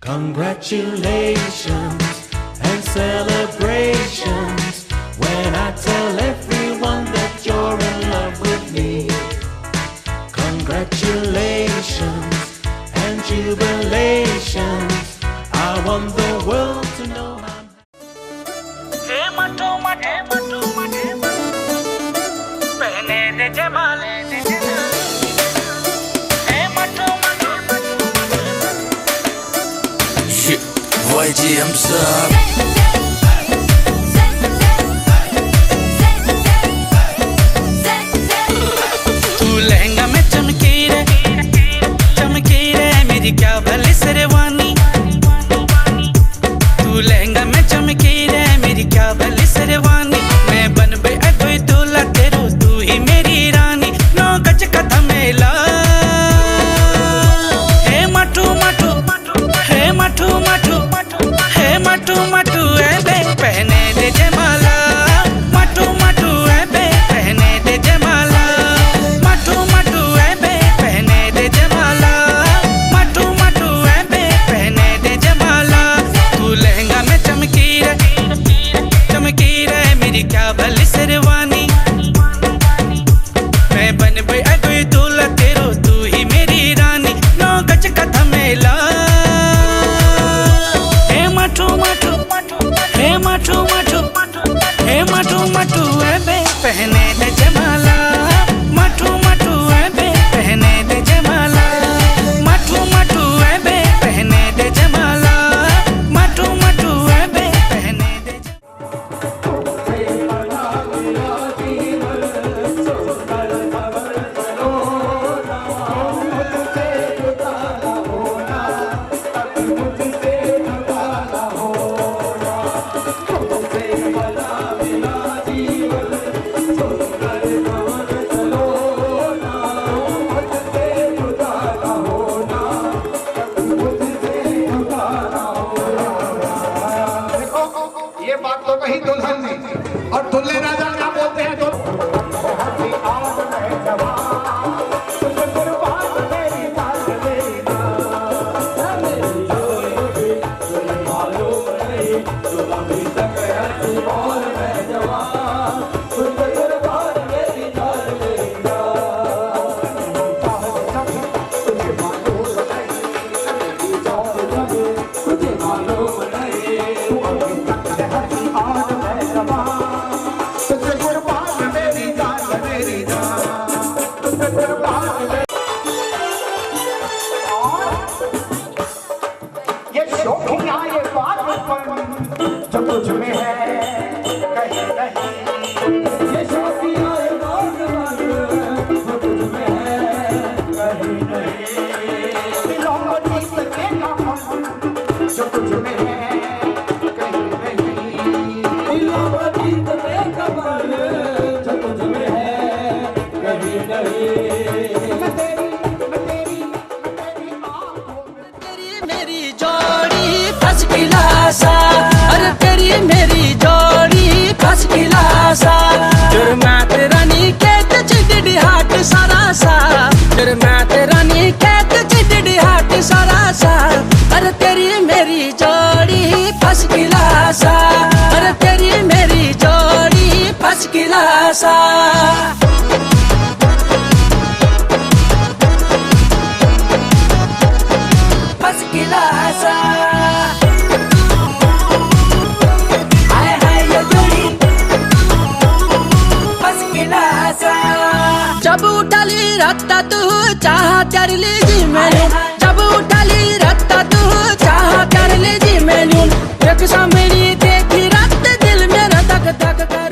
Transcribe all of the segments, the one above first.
Congratulations and celebrations when I tell everyone that you're in love with me. Congratulations and jubilations. I want the world to know I'm YGM sub. तू लहंगा में चमकी रे मेरी क्या भली शेरवानी। तू लहंगा में चमकी रे मेरी क्या भली शेरवानी। मैं बन बे कोई दूल्हा तेरू तू ही मेरी रानी। नौ गज का धमेला हे मटू मटू हे मटू मटू हे मटू मटू ए बे पहने दे जयमाला। मटू मटू ए बे पहने दे जयमाला। मटू मटू ए बे पहने दे जयमाला। मटू मटू ए बे पहने दे जयमाला। तू लहंगा में चमकी रे मेरी क्या भली शेरवानी। मैं बन बे कोई दूल्हा तेरो तू ही मेरी रानी। नौ गज का धमेला हे मटू मटू हे मटू मटू हे मटू मटू ए बे पहने दे जयमाला। मटू मटू ए बे पहने दे जयमाला। मटू मटू ए बे पहने दे जयमाला। मटू मटू ए बे पहने दे ये बात तो कही दुल्हन ने। और दुल्हे राजा क्या बोलते हैं? ये शौकिया ये बात जो तुझ में है कहीं नहीं। ये शौकिया ये बात जो तुझ में है कहीं नहीं। दिलों को जीत के काम जो तुझ में है कहीं नहीं। दिलों को जीत के काम जो तुझ में है कहीं नहीं। अरे तेरी मेरी जोड़ी फस गिलासा। फिर मैं तेरा नी कहत चिड़ी हाट सारा सा। फिर मैं तेरा नी कहत चिड़ी हाट सारा सा। अरे तेरी मेरी जोड़ी फस गिलासा। अरे तेरी मेरी जोड़ी फस गिलासा। फस गिलासा जब उठली रत्ता तू चाह कर लीजी मैनू। जब उठली रत्ता तू चाह कर लीजी मैनू। एक सामने देखी रत दिल मेरा धक धक कर।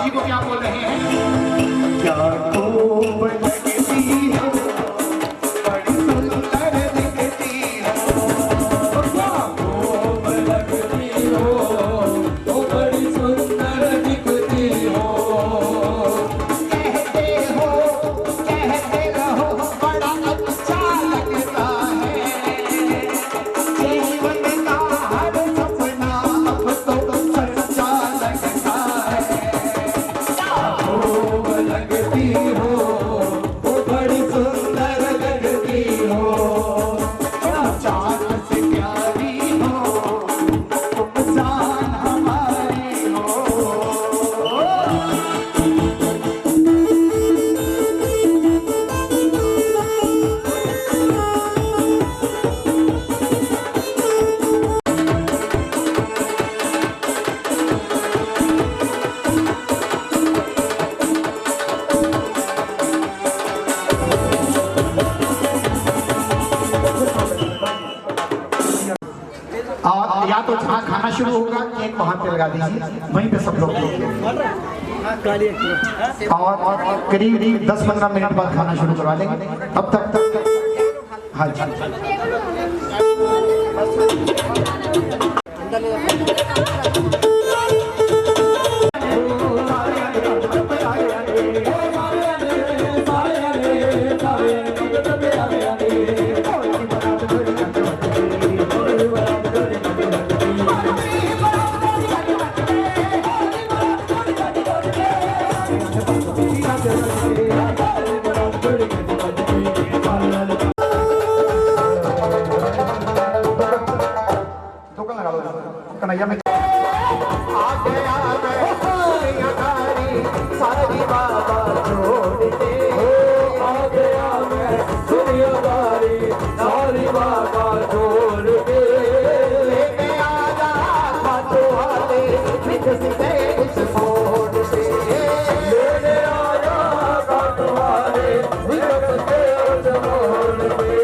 जी को क्या बोल रहे हैं? क्या खूब लगती हो, बड़ी सुंदर दिखती हो, क्या खूब लगती हो, तो बड़ी सुंदर दिखती हो। कहते रहो बड़ा अच्छा लगता है, जीवन का हर सपना अब तो सच्चा लगता है। खूब लगती हो, वो बड़ी सुंदर लगती हो, चाँद से प्यारी हो, तुम जान हमारी हो। और या तो जहाँ खाना शुरू होगा केक वहाँ पे लगा दीजिए, वहीं पे सब लोग रोकिए। और करीब 10-15 मिनट बाद खाना शुरू करवा देंगे। तब तक हाँ जी कन्हैया में सारी बाबा छोड़ के आ गया मैं दुनियादारी सारी बाबा छोड़ के लेके आजा बातों वाले विकसित इस फोड़ से लेके आजा बातों वाले विकसित इस फोड़ से।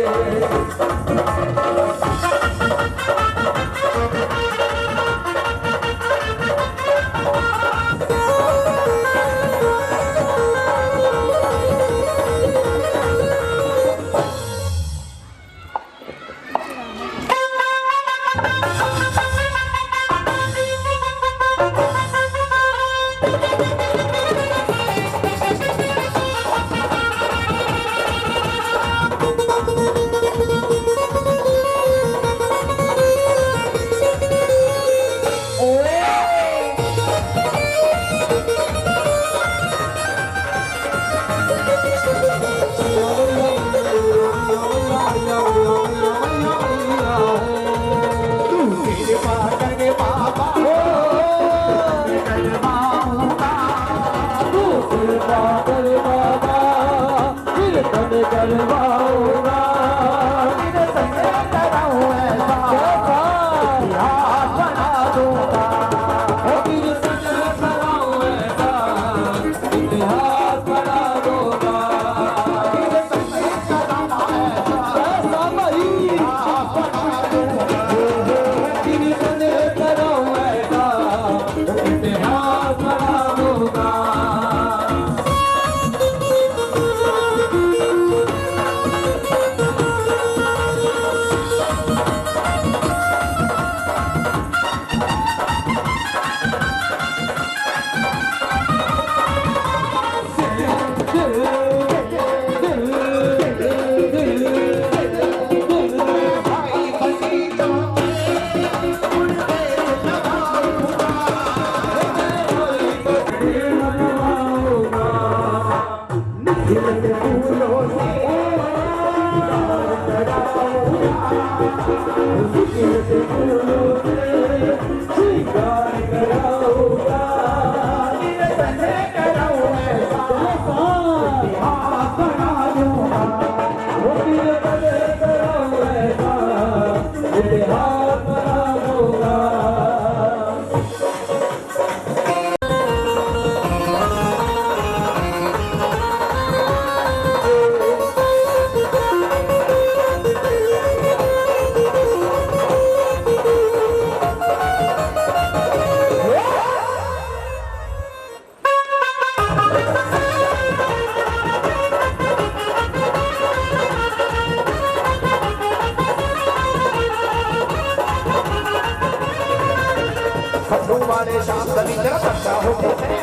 फटू वाले शाम कभी तेरा बच्चा हो जाता है,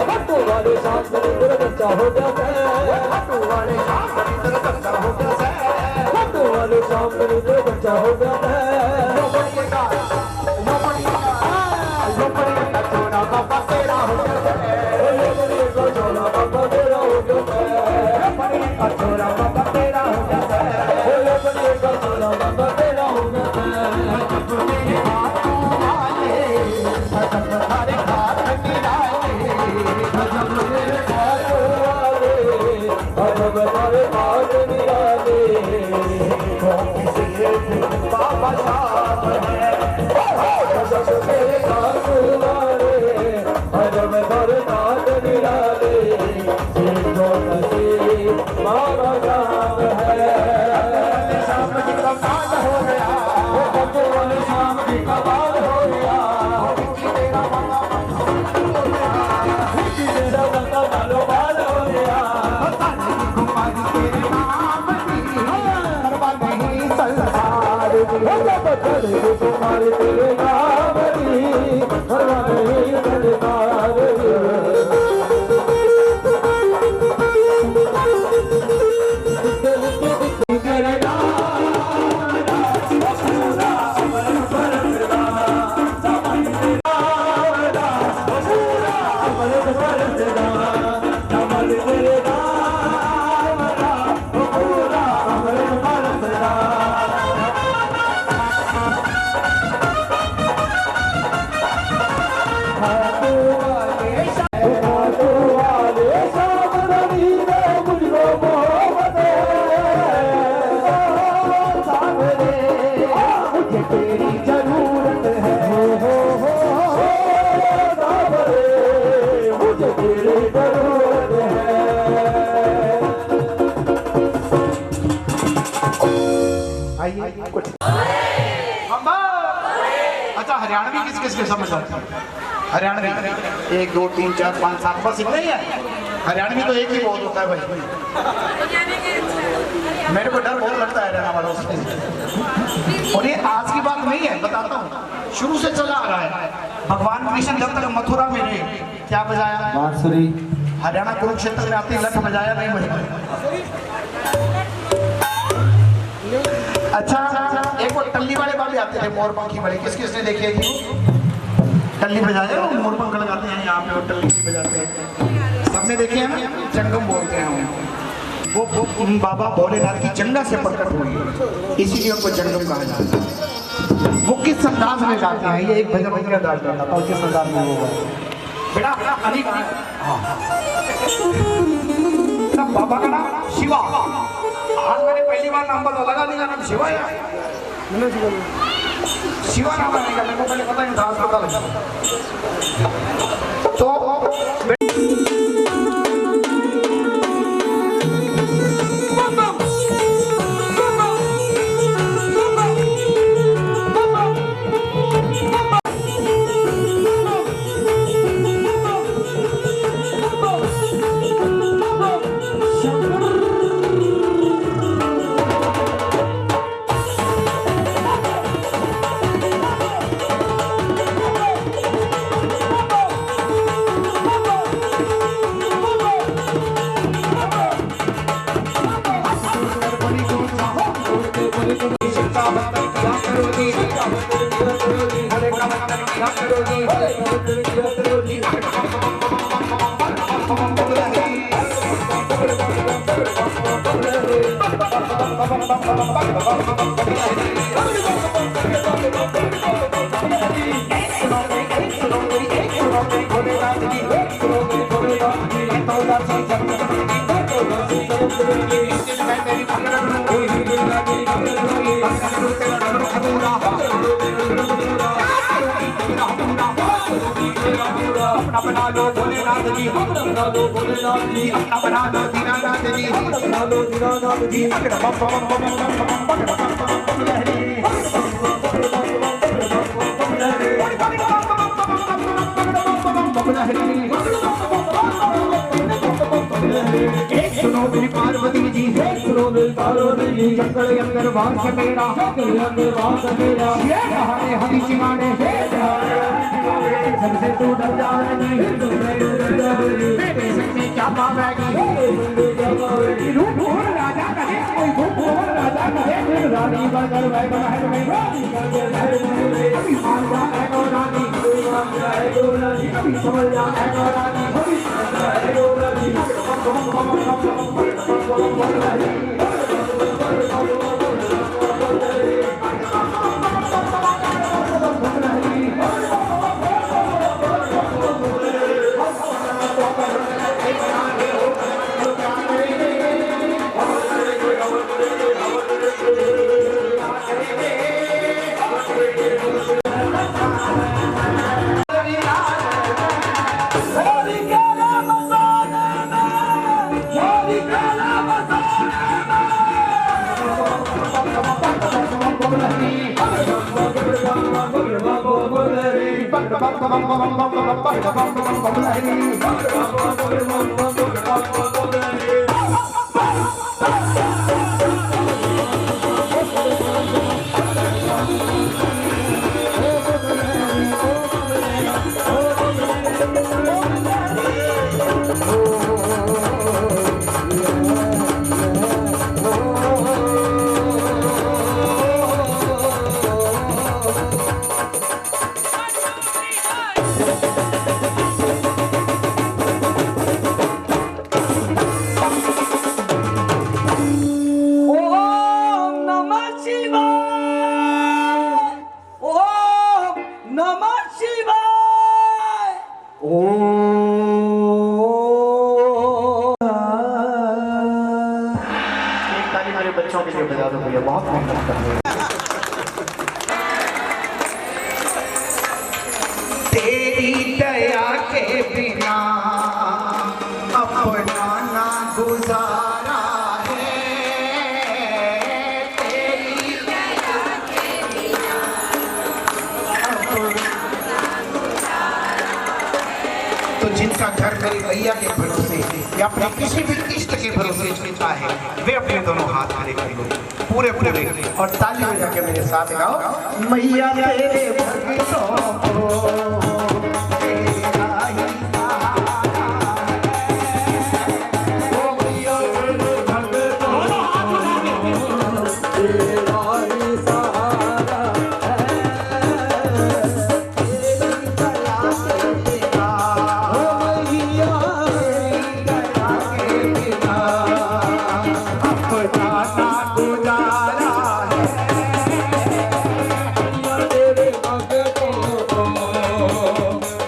फटू वाले शाम कभी तेरा बच्चा हो जाता है, फटू वाले शाम कभी तेरा बच्चा हो जाता है, फटू वाले शाम कभी तेरा बच्चा हो जाता है। लो पड़िएगा छोरा बाबा तेरा हो जाता है, लो पड़िएगा छोरा बाबा तेरा हो जाता है, लो पड़िएगा छोरा बाबा तेरा हो जाता है, लो पड़िएगा छोरा बाबा तेरा हो जाता है। मेरे हाथों वाले हमारे हाथ निराले, मेरे हाथों वाले हमारे हाथ निराले, बाबा साहब है मेरे हाथों वाले हमारे हाथ निराले, बाबा साहब है। शाम जी का काल हो गया, बच्चों वाले शाम जी का बाल हो गया, तेरा बालो बाल हो गया, कुमारी तेरे नाम की करवा नहीं संसार की, कुमारी तेरे नाम की करवा नहीं संसार अच्छा हरियाणवी किस किस के समझ आती है? हरियाणवी 1 2 3 4 5 7 बस इतना ही है। हरियाणवी तो एक ही बहुत होता है भाई, मेरे को डर बहुत लगता है हरियाणा वालों से। और ये आज की बात नहीं है, बताता हूँ, शुरू से चला आ रहा है। भगवान कृष्ण जब तक मथुरा में रहे क्या बजाया? बांसुरी। हरियाणा कुरुक्षेत्र में आती लठ बजाया नहीं बजाया। अच्छा एक वो टल्ली वाले बाबे आते थे, मोरपंखी वाले, किस किसने देखे थी? टल्ली बजाते हैं, मोरपंख लगाते हैं यहाँ पे, वो टल्ली बजाते हैं, सबने देखे हैं ना? जंगम बोलते हैं वो बाबा भोलेनाथ की जंगा से प्रकट हुई, इसीलिए उनको जंगम कहा जाता है। वो किस अंदाज में गाते हैं? ये एक भजन भजन अंदाज में गाता, किस अंदाज में होगा बेटा? अली कहाँ है? हाँ बाबा का नाम शिवा। आज मैंने पहली बार नाम पता लगा, नहीं नाम शिवा है, शिवा नाम है, मेरे को पहले पता नहीं था, आज पता लगा। तो अपना लो भोलेनाथ जी, अपना लो भोलेनाथ जी, अपना लो दीनानाथ जी, अपना लो दीनानाथ जी, सुनो मेरी पार्वती जी, सुनो मेरी पार्वती जी, चक्कर अंदर वास मेरा, चक्कर अंदर वास मेरा, ये हमारे हरी चिमाने मेरे संग में क्या पावेगी रूप हो राजा का है कोई रूप हो राजा का है रानी बनकर वह बना है अभी मान जाए गो रानी अभी समझ जाए गो रानी बच्चों के लिए बजा दो भैया बहुत मेहनत कर रहे हैं तेरी दया के बिना अपना ना गुजारा है तेरी दया के बिना तो जिनका घर मेरी भैया के भरोसे या अपने किसी भी इष्ट के भरोसे चलता है वे अपने दोनों हाथ खड़े करेंगे पूरे पूरे और ताली बजा के मेरे साथ गाओ मैया तेरे भक्तों को तेरा ही सहारा है ओ मैया तेरे भक्तों को तेरा ही सहारा है तेरी दया के बिना ओ मैया तेरी दया के बिना अपना ना गुजारा है तेरे भक्तों को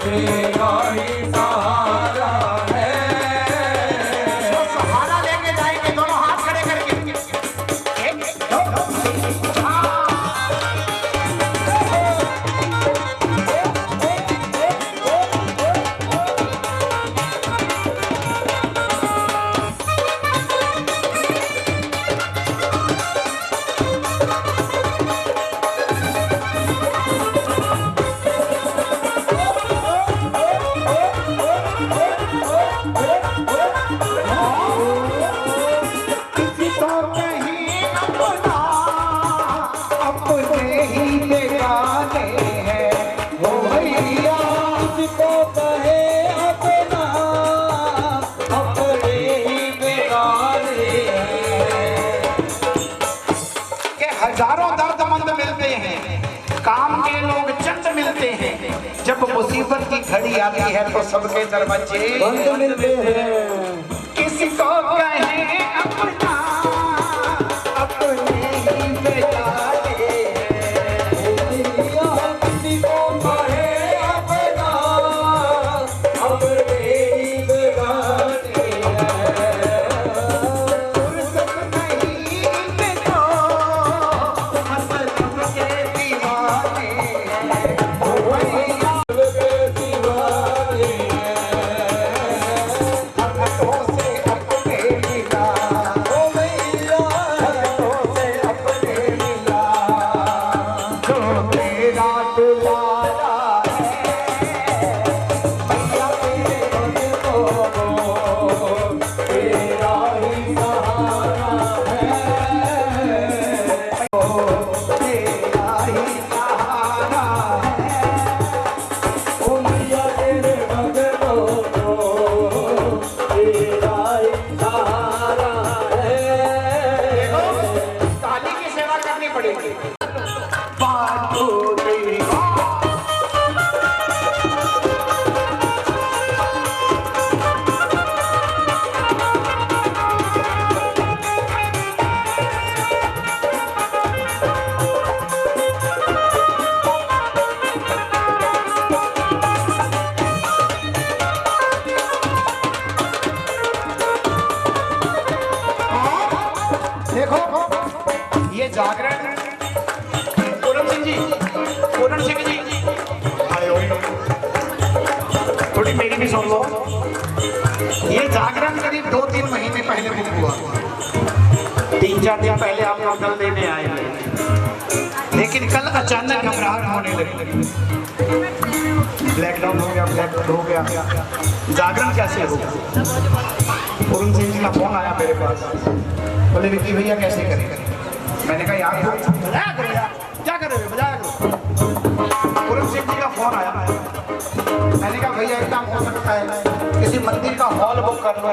तेरा ही सहारा है सहारा लेके जाएंगे दोनों हाथ खड़े करके एक दो किसी को कहीं अपना अपने ही बेगाने हैं वो भैया किसी को कहे अपना अपने ही बेगाने हैं के हजारों दर्दमंद मिलते हैं काम के लोग चंद मिलते हैं जब मुसीबत की घड़ी आती है तो सबके दरवाजे बंद मिलते हैं किसी को कहे अपना अपने ही बेगाने किसी को कहे अपना अपने ही बेगाने फुर्सत नहीं देखो हसन के दीवाने ओ भैया के दीवाने भाई मेरी भी सुन लो। ये जागरण करीब 2-3 महीने पहले बुक हुआ, 3-4 दिन पहले आप लोग दल देने आए थे, लेकिन कल अचानक घबराहट होने लगी। ब्लैकडाउन हो गया, ब्लैकआउट हो गया, जागरण कैसे होगा। पूरन सिंह जी का फोन आया मेरे पास, बोले विक्की भैया कैसे करें। मैंने कहा यार बजाया करो यार, क्या करोगे बजाया करो। पूरन सिंह जी का फोन आया, मैंने कहा भैया एक काम हो सकता है, किसी मंदिर का हॉल बुक कर लो,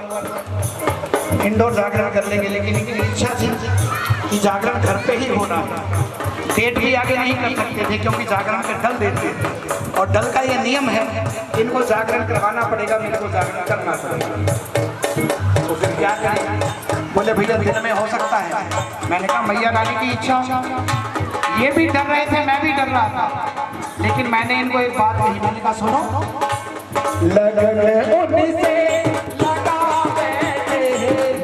इंडोर जागरण कर लेंगे। लेकिन इनकी इच्छा थी कि जागरण घर पे ही होना है, डेट भी आगे नहीं कर सकते थे क्योंकि जागरण के दल देते थे और दल का ये नियम है, इनको जागरण करवाना पड़ेगा, मेरे को जागरण करना पड़ेगा। तो फिर क्या करें, बोले भैया दिन में हो सकता है। मैंने कहा मैया रानी की इच्छा। ये भी डर रहे थे, मैं भी डर रहा था, लेकिन मैंने इनको एक बात कही, मैंने कहा सुनो, लगन उनसे लगा बैठे,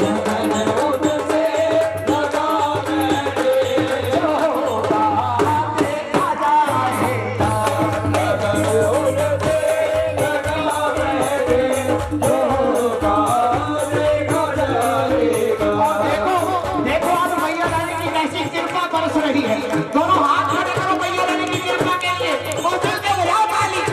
लगन उनसे लगा बैठे, जो होगा देखा जाएगा। लगन उनसे लगा बैठे, जो होगा देखा जाएगा। और देखो देखो आज मैया रानी की कैसी कृपा बरस रही है। दोनों हाथ खड़े करो मैया रानी की कृपा के लिए और दिल से बजाओ ताली।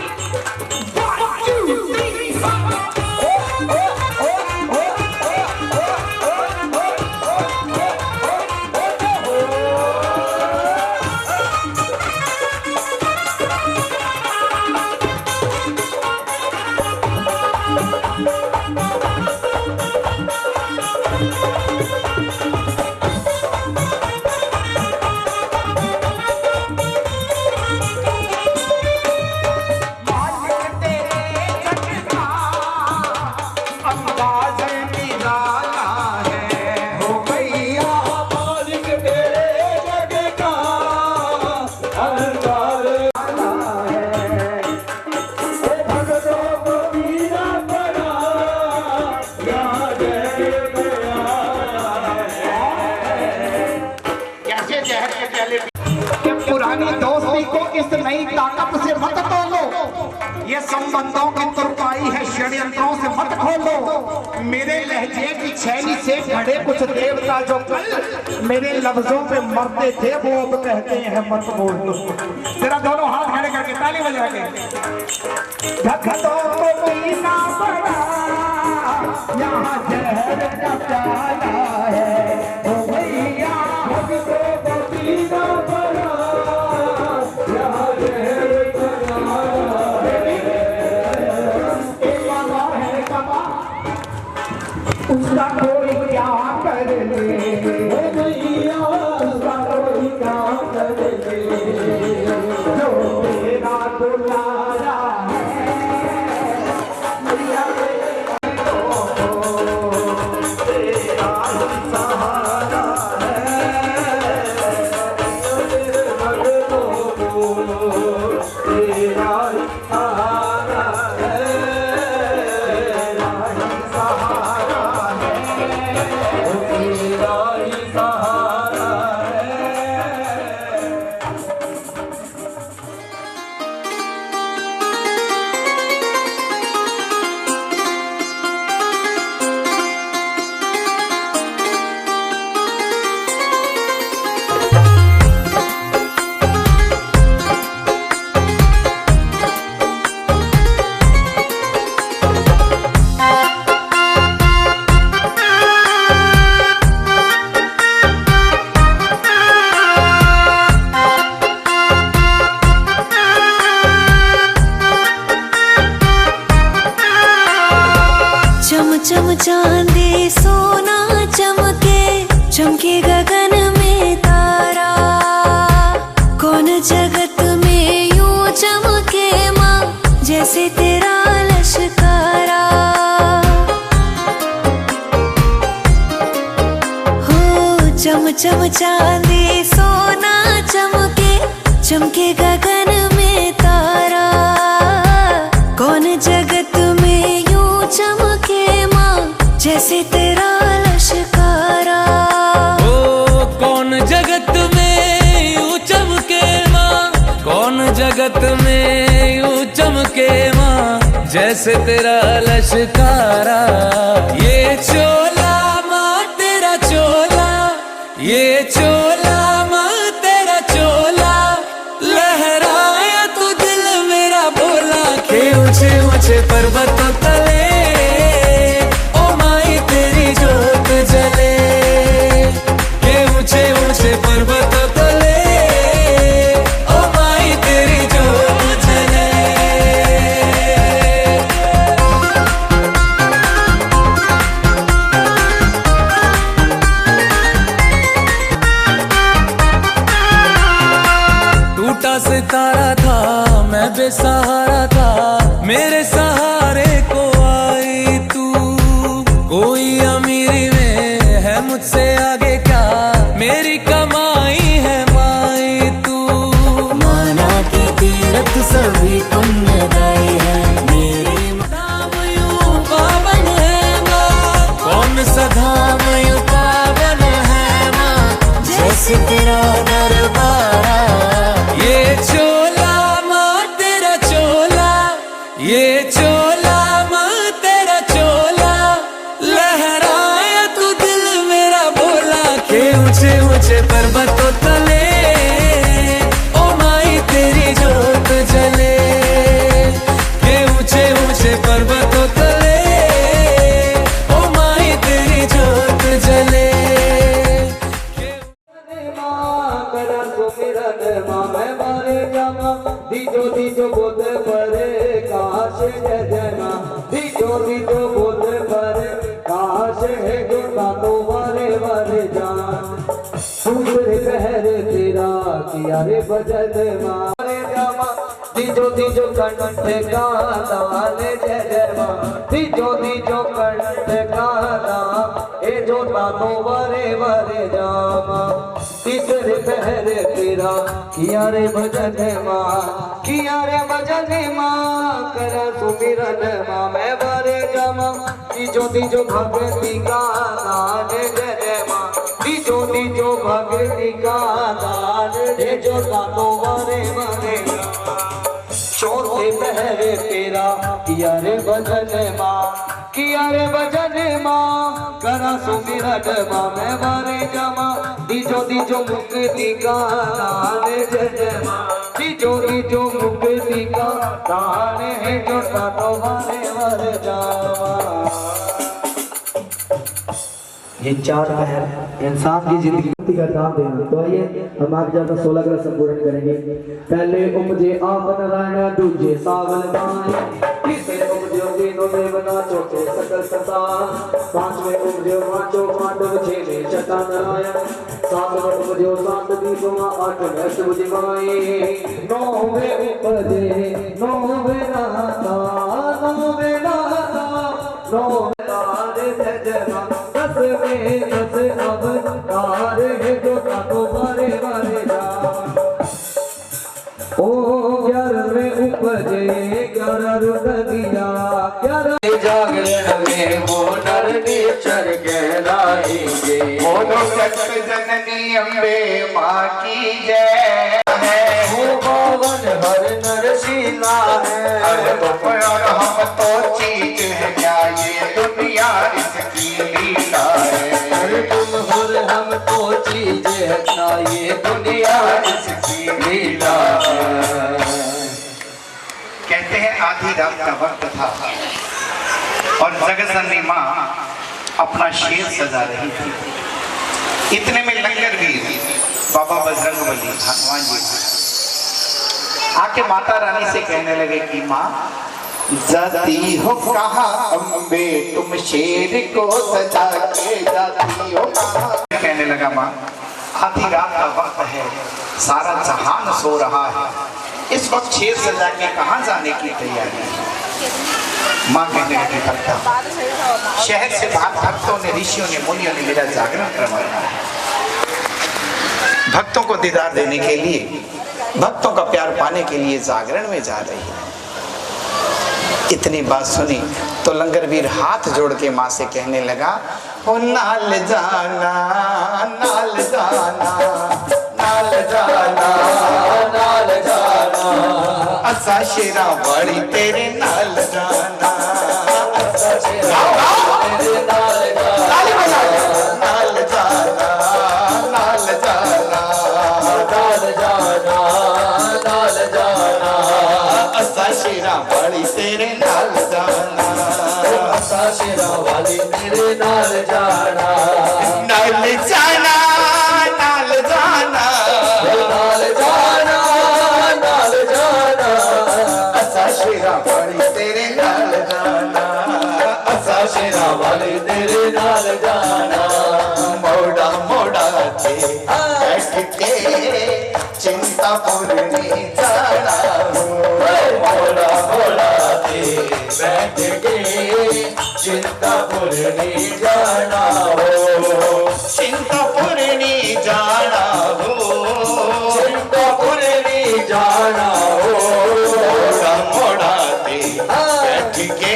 पुरानी दोस्ती को इस नई ताकत से मत तोलो, ये संबंधों की तुरपाई है, षड्यंत्रों से मत खोलो। मेरे लहजे की छैली से खड़े कुछ देवता जो कल मेरे लफ्जों पे मरते थे, वो अब कहते हैं मत बोलो। तेरा दोनों हाथ खड़े करके ताली बजा के। भक्तों को पीना पड़ा, यहाँ जहर का प्याला है, ओ भैया भक्तों को पीना पड़ा, यहाँ जहर का प्याला है। एक बार है कमा, उसका कोई क्या कर ले, भैया उसका कोई क्या कर ले, जो मेरा दुलारा है, तेरा सहारा चम चांदी सोना चमके, चमके गगन में तारा, कौन जगत में यूं चमके माँ, जैसे तेरा लश्कारा। हो चम चम चांदी सोना चमके, चमके गगन में तारा, कौन जगत में यूं चमके जैसे तेरा लश्कारा। ओ कौन जगत में यूं चमके माँ, कौन जगत में यूं चमके माँ, जैसे तेरा लश्कारा। ये चोला माँ तेरा चोला, ये चोला माँ तेरा चोला, लहराया तू दिल मेरा बोला। के ऊंचे ऊंचे पर्वतों तले ओ माई तेरी जोत जले, के ऊंचे ऊंचे पर्वतों तले ओ माई तेरी जोत जले। टूटा सितारा था मैं बेसहारा था, मेरे सहारे को आई तू। कोई अमीरी में है मुझसे आगे क्या, मेरी कमाई है माई तू। माना की तीरथ सभी पुण्यदायी है, मेरी धाम यूं पावन है माँ, कौन सा धाम यूं पावन है माँ, जैसे तेरा दरबारा। ये चोला माँ तेरा चोला, ये चोला माँ तेरा चोला, लहराया तू दिल मेरा बोला। के ऊंचे ऊंचे पर्वतों तले ओ माई तेरी जोत जले, के ऊंचे ऊंचे पर्वतों तले ओ माई तेरी जोत जले। दीजो दीजो बोध परे काश जय जय माँ, दीजो दीजो बोध परे काश है जो तातो वारे वारे जान। दूसरे पहर तेरा किया रे भजन माँ रे जामा, दीजो दीजो कंठ का दान जय जय माँ, दीजो दीजो कंठ का दान ए जो तातो वारे वारे जामा। तीसरे पहर तेरा किया रे भजन माँ, किया रे भजन माँ, कर सुमिरन माँ मैं बारे जामा। दीजो दीजो भगती का दान जय जय माँ, दीजो दीजो भगती का दान जय जो तातो वारे वारे। चौथे पहरे तेरा किया रे भजन माँ, किया रे भजन माँ, करा सुमिरन माँ मैं बारे जामा। दीजो दीजो मुक्ति का दान जय जय माँ, दीजो दीजो मुक्ति का दान है जो तातो वारे वारे जामा। ये चार पहर इंसान की जिंदगी का दान देना। तो आइए हम आगे जाकर 16 का संपूर्ण करेंगे। पहले उपजे आप नारायण, दूजे सावन माए, तीसरे उपजे तीनों देवता, चौथे सकल संतान, पांचवें उपजे पांचों पांडव, छठवें छठा नारायण, सातवें उपजे सात दीप माँ, आठवें अष्टभुजी माई, नौवें उपजे नौवें नाथा, नौवें नाथा, नौवें तारे जय जय माँ। 10वें 10 अवतार है जो तातो वारे वारे जान। ओ 11वें उपजे 11 रुदगिया, 11 जागरण में वो नर निचर कहलाएंगे। बोलो जगत जननी अम्बे माँ की जय है, वो पावन हर नरशिला है। अरे तो प्यार हम तो चीज है क्या ये दुनिया इसकी लीला है। अरे तुम हर हम तो चीज है क्या ये दुनिया इसकी लीला है। कहते हैं आधी रात का वक्त था और जगतजननी माँ अपना शेर सजा रही थी। इतने में लंगर वीर बाबा बजरंगबली हनुमान जी आके माता रानी से कहने लगे कि माँ जाती हो कहाँ अम्बे तुम शेर को सजा के जाती हो कहाँ। कहने लगा माँ आधी रात का वक्त है, सारा जहान सो रहा है, इस वक्त शेर सजा के कहाँ जाने की तैयारी है। माँ कहने लगी भक्ता शहर से बाहर भक्तों ने ऋषियों ने मुनियों ने मेरा जागरण करवाया है। भक्तों को दीदार देने के लिए, भक्तों का प्यार पाने के लिए जागरण में जा रही है। इतनी बात सुनी तो लंगरवीर हाथ जोड़ के माँ से कहने लगा, ओ नाल जाना नाल जाना नाल जाना नाल जाना, असा शेरा वाली तेरे नाल जाना। शेरा वाली तेरे नाल जाना, शेरा वाली तेरे नाल जाना, नाल जाना, नाल जाना, नाल जाना, नाल जाना, असा शेरा वाली तेरे नाल जाना, असा शेरा वाली तेरे नाल जाना, मोड़ा मोड़ा के बैठ के चिंतापुरनी जाना, मोड़ा मोड़ा के बैठ के चिंतापुरनी जाना हो, चिंतापुरनी जाना हो, चिंतापुरनी जाना हो, मोड़ा मोड़ा के बैठ के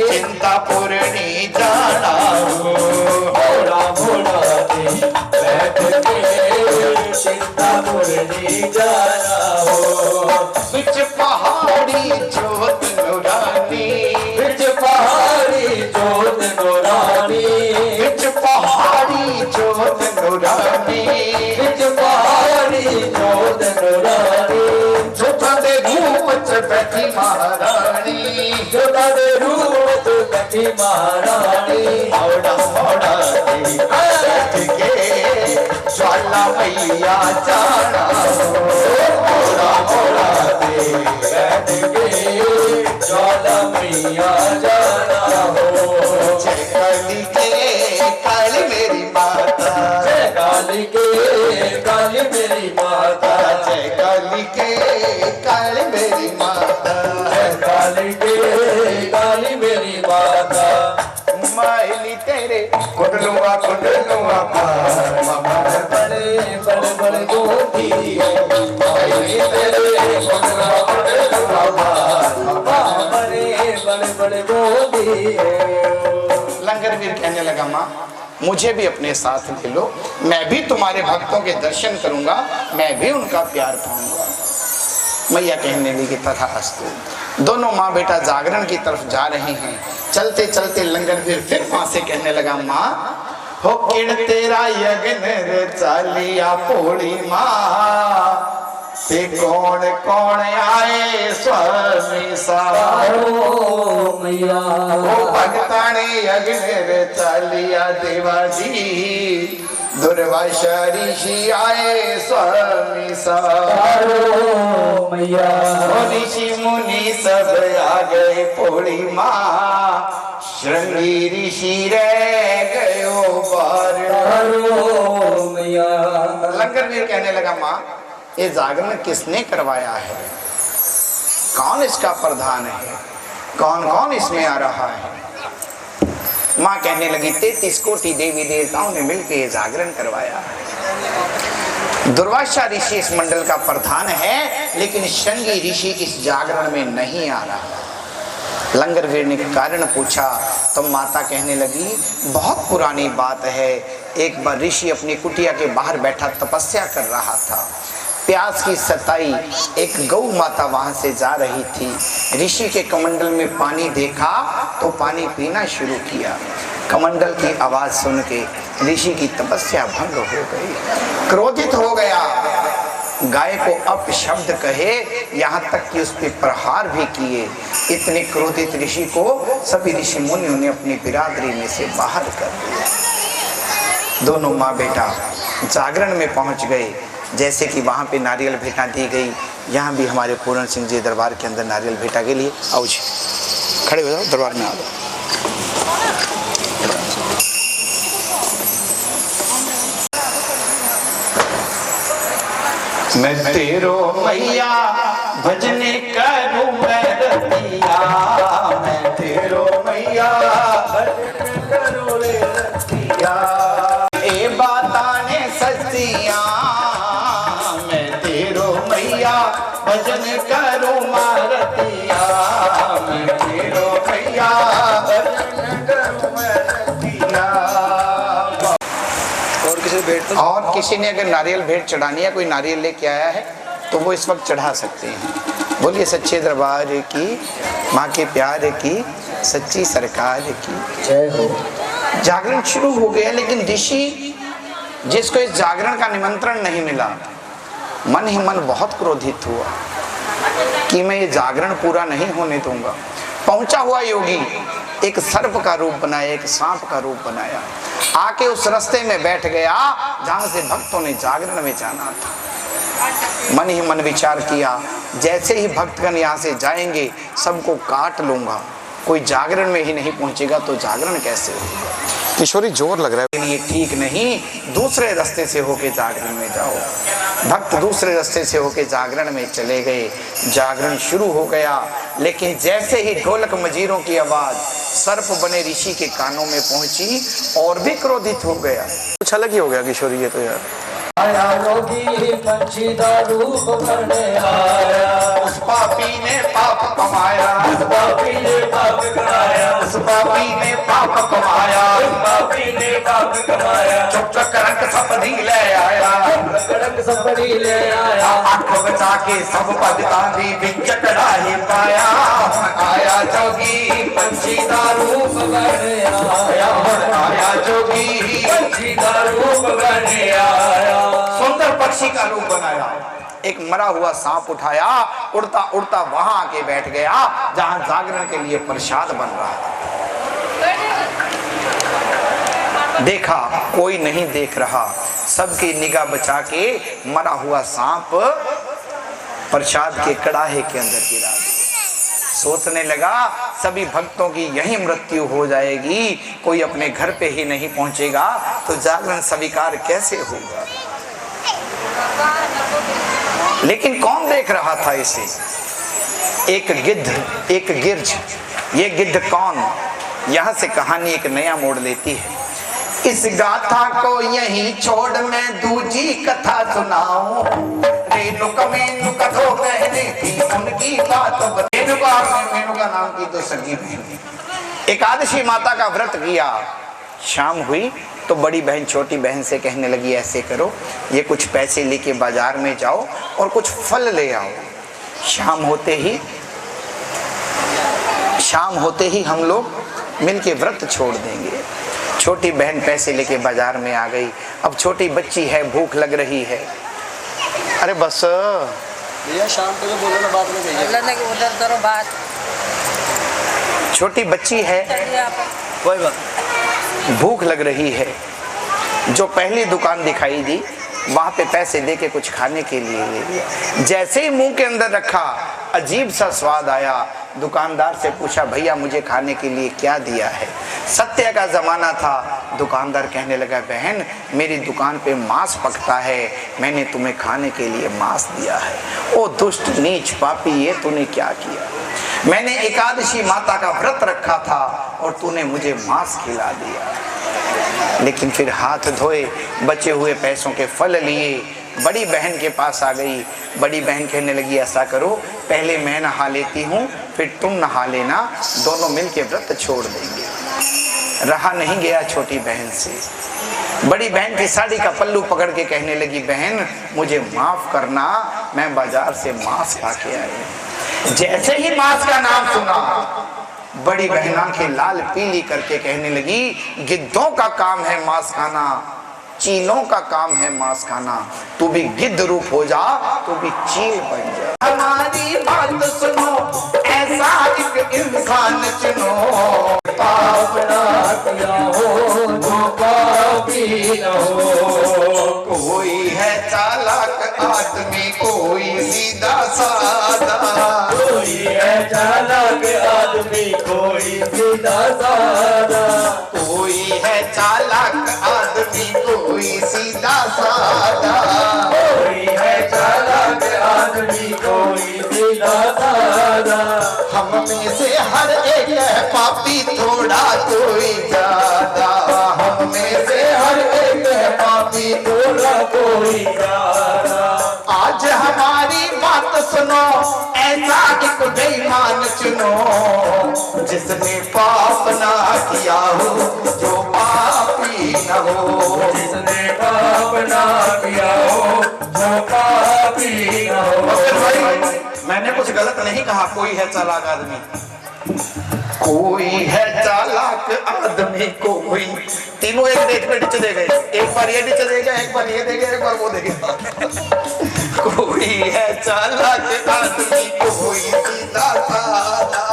चिंतापुरनी जाना हो, मोड़ा मोड़ा के बैठ के चिंतापुरनी जाना हो, बिच पहाड़ी जोत नूरानी, बिच पहाड़ी जोत नूरानी, बिच पहाड़ी जोत नूरानी, बिच पहाड़ी जोत नूरानी, जोता दे रूप च बैठी महारानी, जोता दे रूप च बैठी महारानी, मोड़ा मोड़ा के बैठ के ज्वाला मैया जाना हो, मोड़ा मोड़ा के बैठ के ज्वाला मैया जाना हो, जय काली के काली मेरी माता, जय काली के काली मेरी माता, जय काली के काली मेरी माता, जय काली के काली मेरी माता, मायली तेरे कुंडलुआ कुंडलुआ बड़े बड़े बड़े गोदी, मायली तेरे कुंडलुआ कुंडलुआ बड़े बड़े बड़े गोदी। लंगरवीर कहने लगा माँ मुझे भी अपने साथ ले लो, मैं भी तुम्हारे भक्तों के दर्शन करूंगा, मैं भी उनका प्यार पाऊंगा। मैया कहने लगी तथास्तु। दोनों माँ बेटा जागरण की तरफ जा रहे हैं। चलते चलते लंगरवीर फिर माँ से कहने लगा माँ हो किण तेरा यज्ञ रे चालिया पोड़ी माँ, ते कौन कौन आए स्वामी सारो मैया, ओ भगताने यज्ञ रे चालिया देवाजी, दुर्वासा ऋषि आए स्वामी सारो मैया, ऋषि मुनि सब आ गए पोड़ी माँ, श्रृंगी ऋषि रह गयो बारो मैया। लंगरवीर कहने लगा माँ ये जागरण किसने करवाया है, कौन इसका प्रधान है, कौन कौन इसमें आ रहा है। माँ कहने लगी 33 कोटि देवी देवताओं ने मिलकर ये जागरण करवाया है। दुर्वासा ऋषि इस मंडल का प्रधान है, लेकिन श्रृंगी ऋषि इस जागरण में नहीं आ रहा। लंगरवीर ने कारण पूछा तो माता कहने लगी बहुत पुरानी बात है, एक बार ऋषि अपनी कुटिया के बाहर बैठा तपस्या कर रहा था, प्यास की सताई एक गौ माता वहां से जा रही थी, ऋषि के कमंडल में पानी देखा तो पानी पीना शुरू किया। कमंडल की आवाज सुन के ऋषि की तपस्या भंग हो गई, क्रोधित हो गया, गाय को अपशब्द कहे, यहाँ तक कि उस पर प्रहार भी किए। इतने क्रोधित ऋषि को सभी ऋषि मुनियों ने अपनी बिरादरी में से बाहर कर दिया। दोनों माँ बेटा जागरण में पहुँच गए। जैसे कि वहाँ पे नारियल भेंटा दी गई, यहाँ भी हमारे पूर्ण सिंह जी दरबार के अंदर नारियल भेंटा के लिए आओ जी, खड़े हो जाओ, दरबार में आ जाओ। मैं तेरो मैया भजने करूं मैं रतिया, मैं तेरो मैया भजने करूं रे रतिया, ए बाताने सच्चिया, मैं तेरो मैया भजन करूं मारतिया, मैं तेरो मैया भजन करूं मैं रतिया। और किसी ने अगर नारियल भेंट चढ़ानी है, कोई नारियल लेके आया है तो वो इस वक्त चढ़ा सकते हैं। बोलिए सच्चे दरबार की, माँ के प्यार की सच्ची सरकार की जय हो। जागरण शुरू हो गया, लेकिन ऋषि जिसको इस जागरण का निमंत्रण नहीं मिला, मन ही मन बहुत क्रोधित हुआ कि मैं ये जागरण पूरा नहीं होने दूंगा। पहुंचा हुआ योगी एक सर्प का रूप बनाया, एक सांप का रूप बनाया, आके उस रास्ते में बैठ गया जहां से भक्तों ने जागरण में जाना था। मन ही मन विचार किया, जैसे ही भक्तगण यहाँ से जाएंगे सबको काट लूंगा, कोई जागरण में ही नहीं पहुंचेगा तो जागरण कैसे होगा। किशोरी जोर लग रहा है, ये ठीक नहीं, दूसरे रास्ते से होके जागरण में जाओ। भक्त दूसरे रास्ते से होके जागरण में चले गए, जागरण शुरू हो गया। लेकिन जैसे ही ढोलक मजीरों की आवाज सर्प बने ऋषि के कानों में पहुंची और भी क्रोधित हो गया। कुछ अलग ही हो गया किशोरी ये तो यार। आया योगी पंछी का रूप करने आया, उस पापी ने पाप कमाया, उस पापी ने पाप कराया, उस पापी ने पाप कमाया, उस पापी ने पाप कमाया। चुप चुप करक सपनी ले आया, कड़क सपनी ले आया, आंख बचा के सब भगता दी बिच कड़ाही पाया। आया जोगी पंछी का रूप करने आया, आया जोगी पंछी का रूप करने आया। सुंदर पक्षी का रूप बनाया, एक मरा हुआ सांप उठाया, उड़ता उड़ता वहां आके बैठ गया जहां जागरण के लिए प्रसाद बन रहा था। देखा कोई नहीं देख रहा, सबकी निगाह बचा के मरा हुआ सांप प्रसाद के कड़ाहे के अंदर गिरा। सोचने लगा सभी भक्तों की यही मृत्यु हो जाएगी, कोई अपने घर पे ही नहीं पहुंचेगा तो जागरण स्वीकार कैसे होगा। लेकिन कौन देख रहा था इसे? एक गिद्ध, एक गिरज। ये गिद्ध कौन? यहां से कहानी एक नया मोड़ लेती है। इस गाथा को यहीं छोड़ मैं दूजी कथा सुनाऊं। रेणुका मेनुका दो बहनें थी, उनकी बात मेनुका नाम की दो सगी बहनें। एकादशी माता का व्रत किया, शाम हुई तो बड़ी बहन छोटी बहन से कहने लगी ऐसे करो, ये कुछ पैसे लेके बाजार में जाओ और कुछ फल ले आओ, शाम होते ही हम लोग मिलके व्रत छोड़ देंगे। छोटी बहन पैसे लेके बाजार में आ गई। अब छोटी बच्ची है, भूख लग रही है। अरे बस भैया शाम को जो बोलो ना बाद में कहिए। उधर करो बात। छोटी बच्ची है, कोई बात। भूख लग रही है। जो पहली दुकान दिखाई दी वहां पे पैसे देके कुछ खाने के लिए ले लिया। जैसे ही मुंह के अंदर रखा अजीब सा स्वाद आया। दुकानदार से पूछा भैया मुझे खाने के लिए क्या दिया है? सत्य का जमाना था। दुकानदार कहने लगा बहन मेरी दुकान पे मांस पकता है, मैंने तुम्हें खाने के लिए मांस दिया है। ओ दुष्ट नीच पापी, ये तूने क्या किया? मैंने एकादशी माता का व्रत रखा था और तूने मुझे मांस खिला दिया। लेकिन फिर हाथ धोए बचे हुए पैसों के फल लिए बड़ी बहन के पास आ गई। बड़ी बहन कहने लगी ऐसा करो पहले मैं नहा लेती हूँ फिर तुम नहा लेना, दोनों मिलके व्रत छोड़ देंगे। रहा नहीं गया छोटी बहन से। बड़ी बहन की साड़ी का पल्लू पकड़ के कहने लगी बहन मुझे माफ करना, मैं बाजार से मांस खा के आई। जैसे ही मांस का नाम सुना बड़ी बहन आंखें लाल पीली करके कहने लगी गिद्धों का काम है मांस खाना, चीलों का काम है मांस खाना, तू भी गिद्ध रूप हो जा, तू भी चील बन जा। हमारी बात सुनो ऐसा एक इंसान चुनो, पाप ना किया हो तो पापी न हो। कोई है चालाक आदमी कोई सीधा साधा, कोई है चालाक आदमी कोई सीधा साधा, कोई है चालाक आदमी कोई सीधा साधा, कोई है चालाक आदमी कोई सीधा साधा। हम में से हर एक है पापी थोड़ा कोई ज्यादा, हम में से हर एक है पापी थोड़ा कोई ज्यादा। आज हमारी बात सुनो ऐसा एक बेईमान चुनो, जिसने पाप ना किया हो जो पापी न हो, जिसने पाप ना किया हो जो पापी न हो। मैंने कुछ गलत नहीं कहा, कोई है चालाक आदमी कोई है चालाक आदमी कोई, तीनों एक देख में चले गए, एक बार ये नीचे देगा, एक बार ये देगा, एक बार वो देगा। कोई है चालाक आदमी कोई सीधा साधा,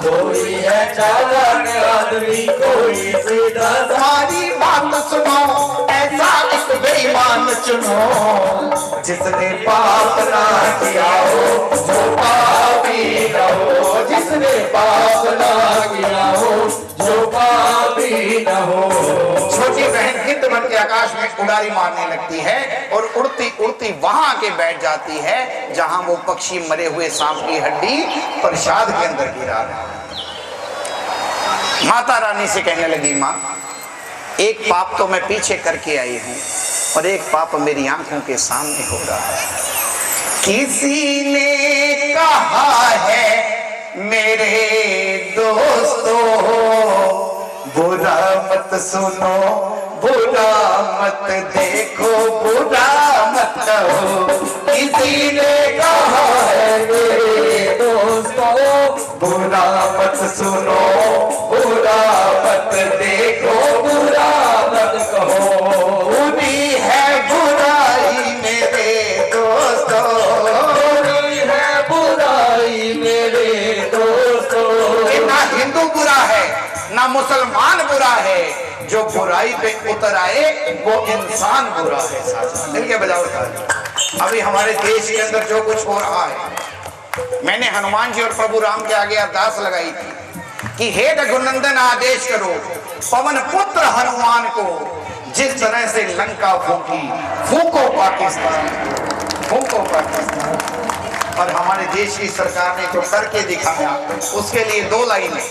कोई है चालाक आदमी कोई सीधा साधा। हमारी बात सुनो ऐसा एक बेईमान चुनो, जिसने पाप ना किया हो जो पापी न हो, जिसने पाप ना किया हो जो पापी न हो। छोटी बहन गिद्ध बन के आकाश में उड़ारी मारने लगती है और उड़ती उड़ती वहां आके बैठ जाती है जहां वो पक्षी मरे हुए सांप की हड्डी प्रसाद के अंदर गिरा रहा है। माता रानी से कहने लगी, माँ एक पाप तो मैं पीछे करके आई हूं और एक पाप मेरी आंखों के सामने हो रहा है। किसी ने कहा है मेरे दोस्तों, बुरा मत सुनो बुरा मत देखो बुरा मत कहो। किसी ने कहा है मेरे दोस्तों, बुरा मत सुनो बुरा मत देखो बुरा मत कहो। बुरी है बुराई मेरे दोस्तों, बुरी है बुराई मेरे दोस्तों। कि ना हिंदू बुरा है ना मुसलमान बुरा है, जो बुराई पे उतर आए वो इंसान बुरा है। साथ मिल के बजाओ ताली। अभी हमारे देश के अंदर जो कुछ हो रहा है, मैंने हनुमान जी और प्रभु राम के आगे अरदास लगाई थी कि हे रघुनंदन आदेश करो पवन पुत्र हनुमान को, जिस तरह से लंका फूकी फूको पाकिस्तान, फूको पाकिस्तान। और हमारे देश की सरकार ने जो करके दिखाया उसके लिए दो लाइनें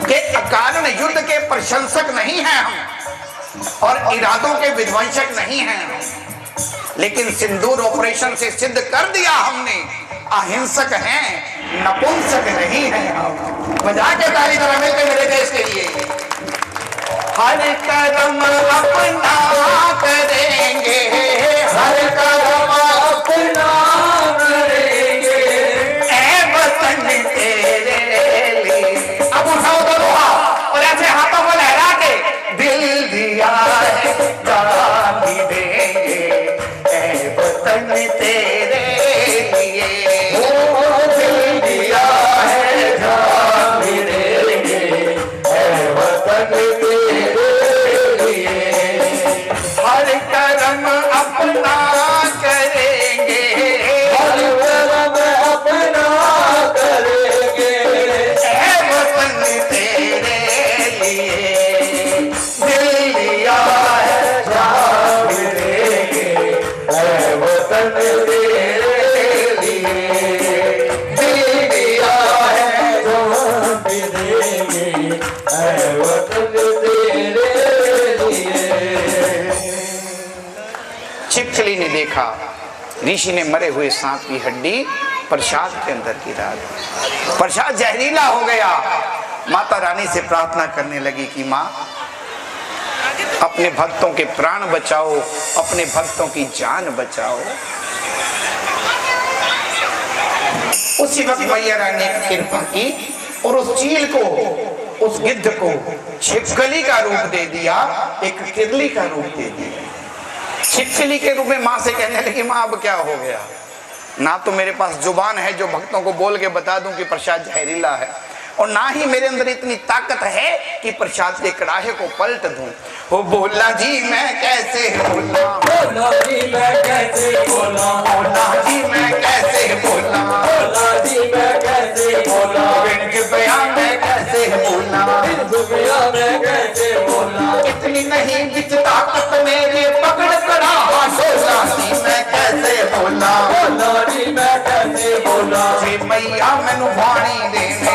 कि अकारण युद्ध के प्रशंसक नहीं हैं हम और इरादों के विध्वंसक नहीं हैं हम, लेकिन सिंदूर ऑपरेशन से सिद्ध कर दिया हमने अहिंसक हैं नपुंसक नहीं हैं हम। बजा के ताली जरा मिलकर मेरे देश के लिए। हर कदम अपना करेंगे, हर कदम अपना करेंगे, ऐ वतन तेरे लिए। अब उठाओ दोनों हाथ और ऐसे हाथों को लहरा के दिल दिया है जान भी देंगे, ऐ वतन तेरे लिए। दिल दिया है जान भी देंगे, ऐ वतन तेरे लिए। हर कर्म अपना करेंगे, हर कर्म अपना करेंगे, ऐ वतन तेरे लिए। दिल दिया है जान भी देंगे, ऐ वतन तेरे लिए। दिल दिया है जान भी देंगे, ऐ वतन तेरे लिए। छिपकली ने देखा ऋषि ने मरे हुए सांप की हड्डी प्रसाद के अंदर गिरा दी, प्रसाद जहरीला हो गया। माता रानी से प्रार्थना करने लगी कि माँ अपने भक्तों के प्राण बचाओ, अपने भक्तों की जान बचाओ। उसी वक्त मैया रानी ने कृपा की और उस चील को, उस गिद्ध को छिपकली का रूप दे दिया, एक किरली का रूप दे दिया। छिपकली के रूप में माँ से कहने लगी, माँ अब क्या हो गया? ना तो मेरे पास जुबान है जो भक्तों को बोल के बता दूं कि प्रसाद जहरीला है, और ना ही मेरे अंदर इतनी ताकत है कि प्रसाद के कड़ाहे को पलट दूं। वो बोला जी मैं कैसे बोला, बोला जी मैं कैसे बोला, बोला जी मैं कैसे बोला, बोला जी मैं कैसे बोला, बिन बयान मैं कैसे बोला, दुनिया में कैसे बोला। इतनी नहीं बिच ताकत मेरे पकड़ कड़ा, बोला जी मैं कैसे बोला, बोला जी मैं कैसे बोला। जी मैया मैनू वाणी देने,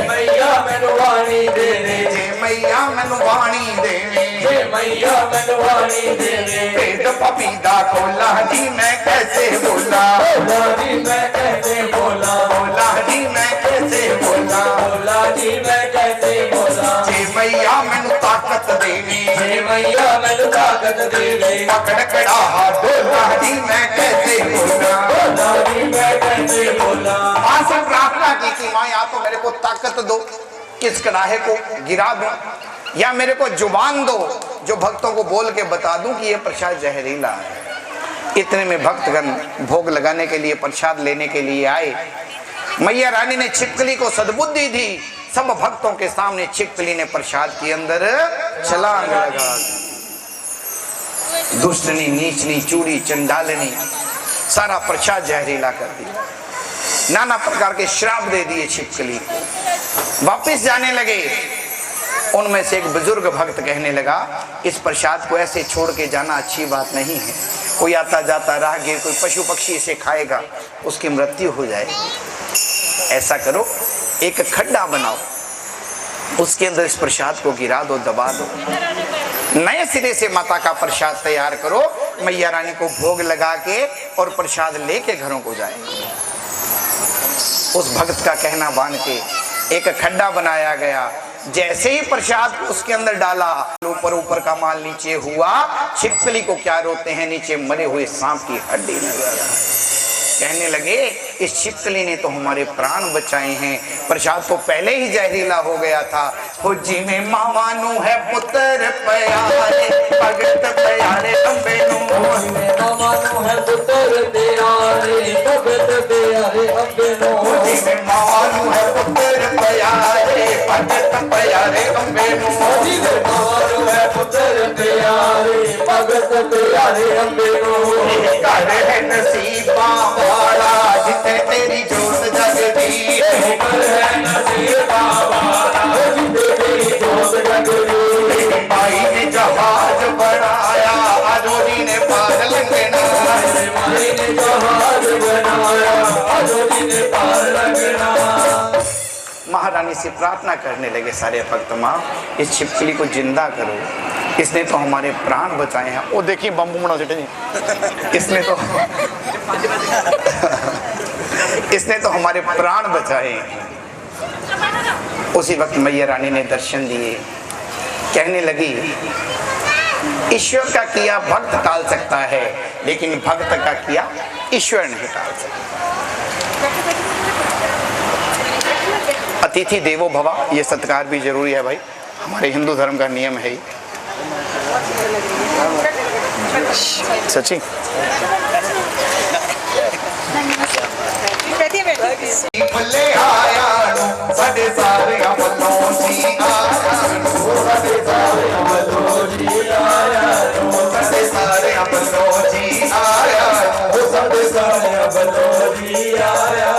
मैया मैनू वाणी देने, जी मैया मैनू वाणी देने, हे मैया मैनू वाणी देने। पेट पपीता खोला जी मैं कैसे बोला, बोला जी मैं कैसे बोला, बोला जी मैं कैसे बोला, बोला जी मैं कैसे बोला। जी मैया मैनू ताकत देने, हे मैया मैनू ताकत देने, पकड़ कड़ा डोला जी मैं कैसे बोला। बोला जी मैं कैसे बोला। मां से प्रार्थना की कि माँ या तो मेरे को ताकत दो, किस कड़ाहे को गिरा दूं, या मेरे को जुबान दो जो भक्तों को बोल के बता दूं कि ये प्रसाद जहरीला है। इतने में भक्तगण भोग लगाने के लिए, प्रसाद लेने के लिए आए। मैया रानी ने छिपकली को सद्बुद्धि दी। सब भक्तों के सामने छिपकली ने प्रसाद के अंदर छलांग लगा दी। दुष्टनी, नीचनी, चूड़ी, चंडालनी सारा प्रसाद जहरीला कर दिया। नाना प्रकार के श्राप दे दिए छिपकली को। वापिस जाने लगे। उनमें से एक बुजुर्ग भक्त कहने लगा, इस प्रसाद को ऐसे छोड़ के जाना अच्छी बात नहीं है। कोई आता जाता राहगीर, कोई पशु पक्षी इसे खाएगा, उसकी मृत्यु हो जाएगी। ऐसा करो, एक खड्डा बनाओ, उसके अंदर इस प्रसाद को गिरा दो, दबा दो, नए सिरे से माता का प्रसाद तैयार करो। मैया रानी को भोग लगा के और प्रसाद लेके घरों को जाए। उस भक्त का कहना मान के एक खड्डा बनाया गया। जैसे ही प्रसाद को उसके अंदर डाला, ऊपर ऊपर का माल नीचे हुआ। छिपकली को क्या रोते हैं, नीचे मरे हुए सांप की हड्डी नजर आई। कहने लगे, इस छिपकली ने तो हमारे प्राण बचाए हैं। प्रसाद तो पहले ही जहरीला हो गया था। फौजी में मावानू है पुत्र प्यारे, भगत प्यारे अम्बे नु मावानू है पुत्र प्यारे, भगत प्यारे अम्बे नु। फौजी में मावानू है पुत्र प्यारे, भगत प्यारे अम्बे नु। फौजी में मावानू है पुत्र प्यारे, भगत प्यारे अम्बे नु। कर है नसीबा वाला जिते तेरी जोत जगदी, कर है नसीबा वाला जिते तेरी जोत जगदी। भाई ने जहाज बनाया, अजोरी ने पार लगना। माई ने जहाज बनाया, अजोरी ने पार लगना। महारानी से प्रार्थना करने लगे सारे भक्त, माँ इस छिपकली को जिंदा करो, इसने तो हमारे प्राण बचाए हैं। वो देखिए बम बुमड़ा इसने तो इसने तो हमारे प्राण बचाए हैं। उसी वक्त मैया रानी ने दर्शन दिए। कहने लगी, ईश्वर का किया भक्त टाल सकता है, लेकिन भक्त का किया ईश्वर नहीं टाल सकता। अतिथि देवो भव, ये सत्कार भी जरूरी है भाई, हमारे हिंदू धर्म का नियम है ही। सची भले आया साढ़े सारे अमलों जी आया, साढ़े सारे अमलों जी आया, साढ़े सारे अमलों जी आया, साढ़े सारे अमलों जी आया।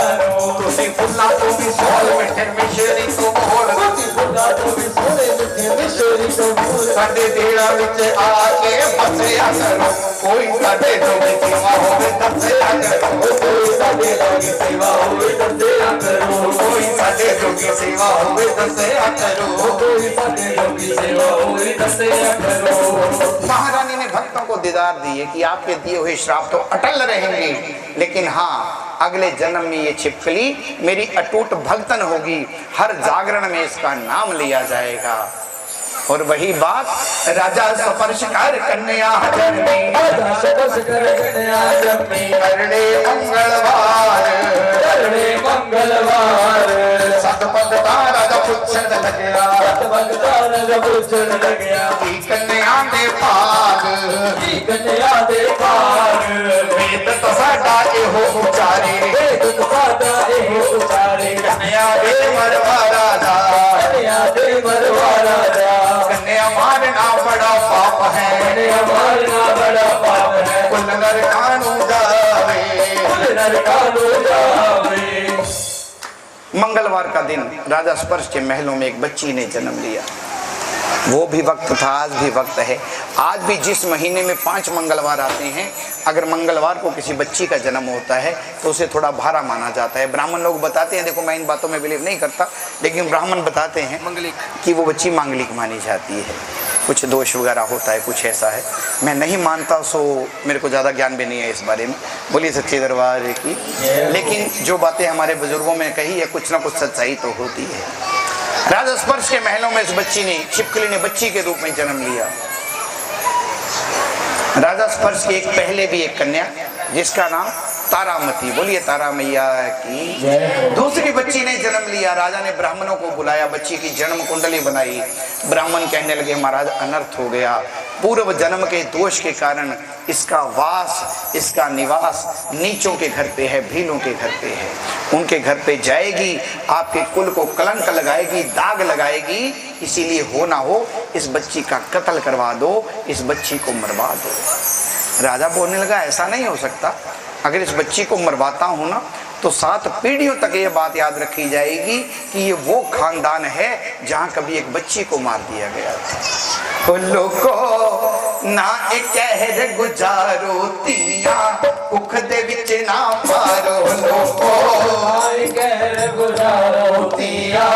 तुसी फुल्ला तो भी सोल मिठे मिश्री तो बोल, तुसी फुल्ला तो भी सोले मिठे मिश्री तो बोल। साडे देड़ा विच आके बसिया करो, कोई साडे जोगी सेवा होवे दसिया करो, कोई साडे जोगी सेवा होवे दसिया करो, कोई साडे जोगी सेवा होवे दसिया करो, कोई साडे जोगी सेवा होवे दसिया करो। महारानी ने भक्तों को दीदार दिए कि आपके दिए हुए श्राप तो अटल रहेंगे, लेकिन हाँ अगले जन्म में ये छिपकली मेरी अटूट भक्तन होगी। हर जागरण में इसका नाम लिया जाएगा। और वही बात, राजा स्पर्श कर कन्या जन्मी, राजा स्पर्श कर कन्या जन्मी, करने मंगलवार, करने मंगलवार। सतपथ का राजा पूछन लग्या, सतपथ का राजा पूछन लग्या, की कन्या दे भाग, की कन्या दे भाग। वेद तो साडा एहो उचारे, वेद तो साडा एहो उचारे। कन्या दे मरवा राजा, कन्या दे मरवा राजा। कन्या मारना बड़ा पाप है, कन्या मारना बड़ा पाप है। कुल नरकानु जावे, कुल नरकानु जावे। मंगलवार का दिन राजा स्पर्श के महलों में एक बच्ची ने जन्म लिया। वो भी वक्त था, आज भी वक्त है। आज भी जिस महीने में 5 मंगलवार आते हैं, अगर मंगलवार को किसी बच्ची का जन्म होता है तो उसे थोड़ा भारा माना जाता है। ब्राह्मण लोग बताते हैं, देखो मैं इन बातों में बिलीव नहीं करता, लेकिन ब्राह्मण बताते हैं कि वो बच्ची मांगलिक मानी जाती है, कुछ दोष वगैरह होता है, कुछ ऐसा है। मैं नहीं मानता, सो मेरे को ज़्यादा ज्ञान भी नहीं है इस बारे में, बोलिए सच्चे दरबार की। लेकिन जो बातें हमारे बुजुर्गों में कही है, कुछ ना कुछ सच्चाई तो होती है। राजा स्पर्श के महलों में इस बच्ची ने, छिपकली ने बच्ची के रूप में जन्म लिया। राजा स्पर्श की एक पहले भी एक कन्या जिसका नाम तारामती, बोलिए तारा मैया की। दूसरी बच्ची ने जन्म लिया, राजा ने ब्राह्मणों को बुलाया, बच्ची की जन्म कुंडली बनाई। ब्राह्मण कहने लगे महाराज अनर्थ हो गया, पूर्व जन्म के दोष के कारण इसका वास, इसका निवास नीचों के घर पे है, भीलों के घर पे है। उनके घर पे जाएगी, आपके कुल को कलंक लगाएगी, दाग लगाएगी, इसीलिए हो ना हो इस बच्ची का कत्ल करवा दो, इस बच्ची को मरवा दो। राजा बोलने लगा ऐसा नहीं हो सकता, अगर इस बच्ची को मरवाता हूं ना तो 7 पीढ़ियों तक ये बात याद रखी जाएगी कि ये वो खानदान है जहां कभी एक बच्ची को मार दिया गया था। लोको ना एक कहर गुजारो तिया, उख दे विच ना मारो। लोको एक कहर गुजारो तिया,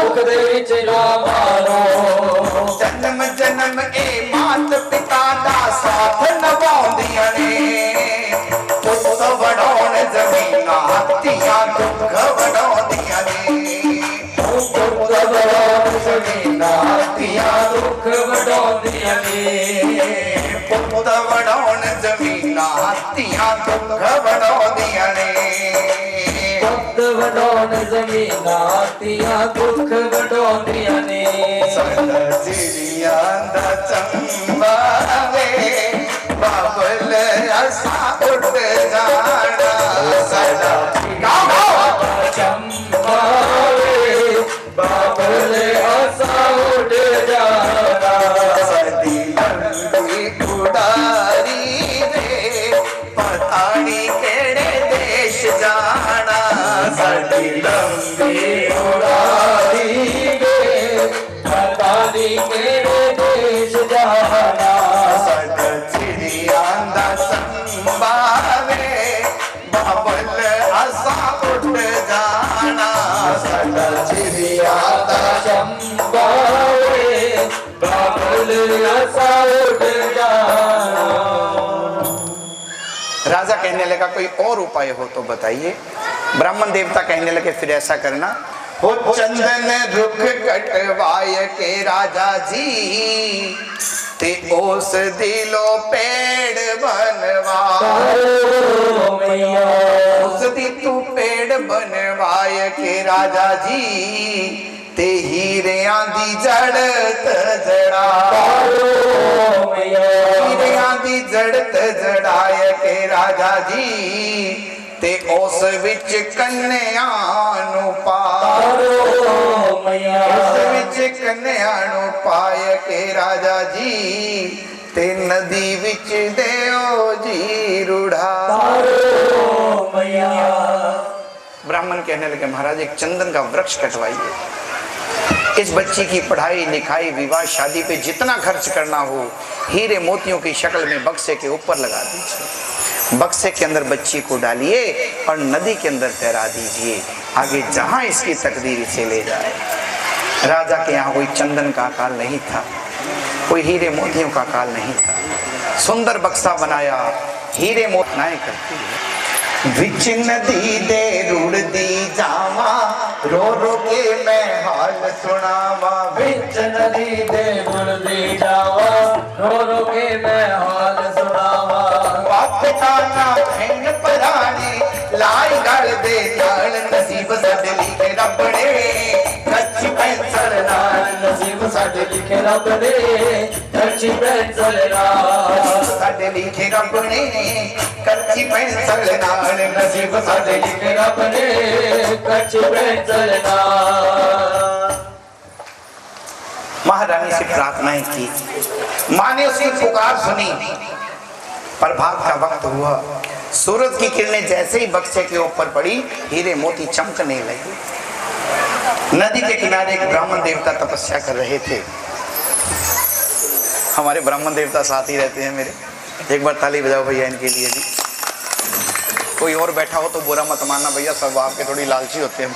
उख दे विच ना मारो। जन्म जन्म ए मात पिता दा साथ निभाउंदियां ने, पुत वडाउण जमीना हत्तियां दुख वडाउंदियां ने। पुत वडाउण जमीना हत्तियां दुख वडाउंदियां ने। पुत वडाउण जमीना हत्तियां दुख वडाउंदियां ने। पुत वडाउण जमीना हत्तियां दुख वडाउंदियां ने। सदसिरिया दा चंबा वे बाबल असा उठ जाना। सदा चंबा वे बाबल असा उठ जाना। सदी लंबी उड़ारी रे पताड़ी केड़े देश जाना। सदी लंबी उड़ारी रे पताड़ी केड़े देश जाना। सदसिरिया दा चंबा वे बाबल असा उठ जाना। सदसिरिया दा चंबा वे बाबल असा उठ जाना। राजा कहने लगा कोई और उपाय हो तो बताइए। ब्राह्मण देवता कहने लगे फिर ऐसा करना, हो चंदन रुख कटवाय के राजा जी, ते ओस दिलो पेड़ बनवा। उस दी तू पेड़ बनवाय के राजा जी, ते हीरियां दी जड़त जड़ा। हीरियां दी जड़त जड़ाय के राजा जी, ते उस विच कन्या नु पा। उस विच कन्या नु पाय के राजा जी, ते नदी विच देओ जी रूढ़ा। ब्राह्मण कहने लगे महाराज एक चंदन का वृक्ष कटवाइए, इस बच्ची की पढ़ाई लिखाई विवाह शादी पे जितना खर्च करना हो हीरे मोतियों की शक्ल में बक्से के ऊपर लगा दीजिए। बक्से के अंदर बच्ची को डालिए और नदी के अंदर तैरा दीजिए, आगे जहां इसकी तकदीर इसे ले जाए। राजा के यहाँ कोई चंदन का अकाल नहीं था, कोई हीरे मोतियों का अकाल नहीं था। सुंदर बक्सा बनाया, हीरे मोतियां करती है। विच नदी दे रुड़ दी जावा, रो रो के मैं हाल सुनावा। विच नदी दे रुड़ दी जावा, रो रो के मैं हाल सुनावा। वापता ना भैन परानी, लाई गल दे नाल नसीब साडे लिखे रब ने। कच्ची पेंसिल नाल नसीब साडे लिखे रब ने, कच्ची पेंसिल नाल साडे लिखे रब ने। कच्ची पेंसिल नाल नसीब साडे लिखे रब ने, कच्ची पेंसिल नाल। महारानी से प्रार्थनाएं की, माँ ने उसकी पुकार सुनी। प्रभात का वक्त हुआ, सूरज की किरणें जैसे ही बक्से के ऊपर पड़ी हीरे मोती चमकने लगे। नदी के किनारे एक ब्राह्मण देवता तपस्या कर रहे थे। हमारे ब्राह्मण देवता साथ ही रहते हैं मेरे, एक बार ताली बजाओ भैया इनके लिए भी। कोई और बैठा हो तो बुरा मत मानना भैया, सब आपके थोड़ी लालची होते हैं।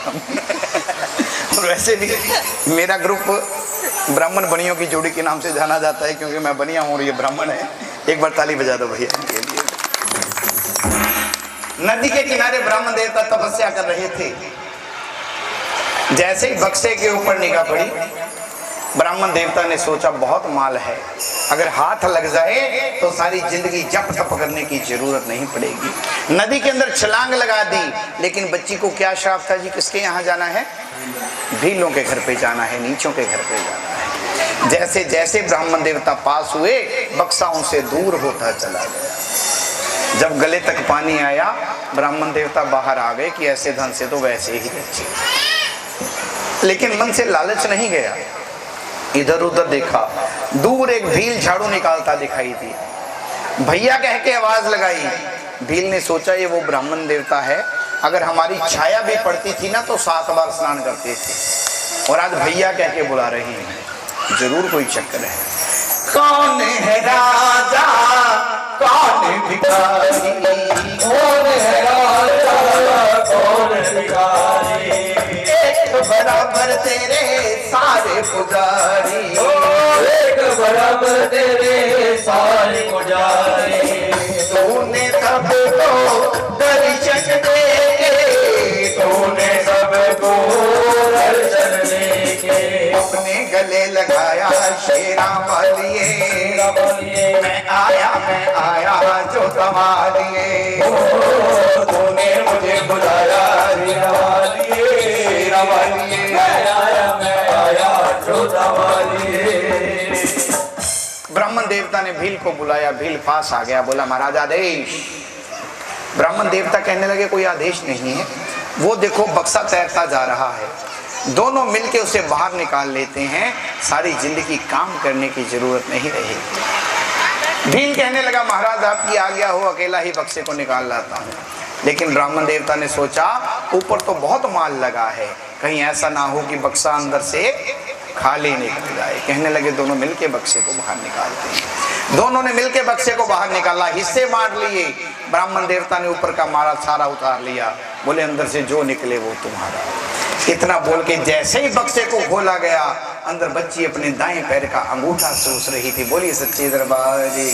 और वैसे भी मेरा ग्रुप ब्राह्मण बनियों की जोड़ी के नाम से जाना जाता है, क्योंकि मैं बनिया हूँ और ये ब्राह्मण है। एक बार ताली बजा दो भैया इनके लिए। नदी के किनारे ब्राह्मण देवता तपस्या कर रहे थे। जैसे ही बक्से के ऊपर निगाह पड़ी, ब्राह्मण देवता ने सोचा बहुत माल है, अगर हाथ लग जाए तो सारी जिंदगी जप तप करने की जरूरत नहीं पड़ेगी। नदी के अंदर छलांग लगा दी, लेकिन बच्ची को क्या श्राप था जी? किसके यहाँ जाना है? भीलों के घर पे जाना है, नीचों के घर पे जाना है। जैसे जैसे ब्राह्मण देवता पास हुए, बक्सा उनसे दूर होता चला गया। जब गले तक पानी आया, ब्राह्मण देवता बाहर आ गए कि ऐसे धन से तो वैसे ही बच्चे। लेकिन मन से लालच नहीं गया, इधर उधर देखा, दूर एक भील झाड़ू निकालता दिखाई दी। भैया कह के आवाज लगाई। भील ने सोचा ये वो ब्राह्मण देवता है, अगर हमारी छाया भी पड़ती थी ना तो 7 बार स्नान करते थे, और आज भैया कह के बुला रही हैं, जरूर कोई चक्कर है। कौन है राजा कौन भिखारी, कौन है राजा कौन भिखारी, एक बराबर तेरे सारे पुजारी, एक बराबर तेरे सारे पुजारी, तूने सबको दर्शन देके, तूने सबको दर्शन देके अपने गले लगाया शेरा वालिए, मैं आया जो तुम्हारे, तूने मुझे बुलाया हीरा वालिए, मैं आया जोता वालिए। ब्राह्मण देवता ने भील को बुलाया, भील पास आ गया, बोला महाराज आदेश। ब्राह्मण देवता कहने लगे कोई आदेश नहीं है, वो देखो बक्सा तैरता जा रहा है, दोनों मिलके उसे बाहर निकाल लेते हैं, सारी जिंदगी काम करने की जरूरत नहीं रहेगी। भील कहने लगा महाराज आपकी आज्ञा हो, अकेला ही बक्से को निकाल लाता हूँ। लेकिन ब्राह्मण देवता ने सोचा ऊपर तो बहुत माल लगा है, कहीं ऐसा ना हो कि बक्सा अंदर से खाली निकल जाए। कहने लगे दोनों मिलके बक्से को बाहर निकालते हैं। दोनों ने मिलके बक्से को बाहर निकाला, हिस्से बांट लिए। ब्राह्मण देवता ने ऊपर का माला सारा उतार लिया, बोले अंदर से जो निकले वो तुम्हारा। इतना बोल के जैसे ही बक्से को खोला गया, अंदर बच्ची अपने दाएं पैर का अंगूठा चूस रही थी। बोली सच्चे दरबार की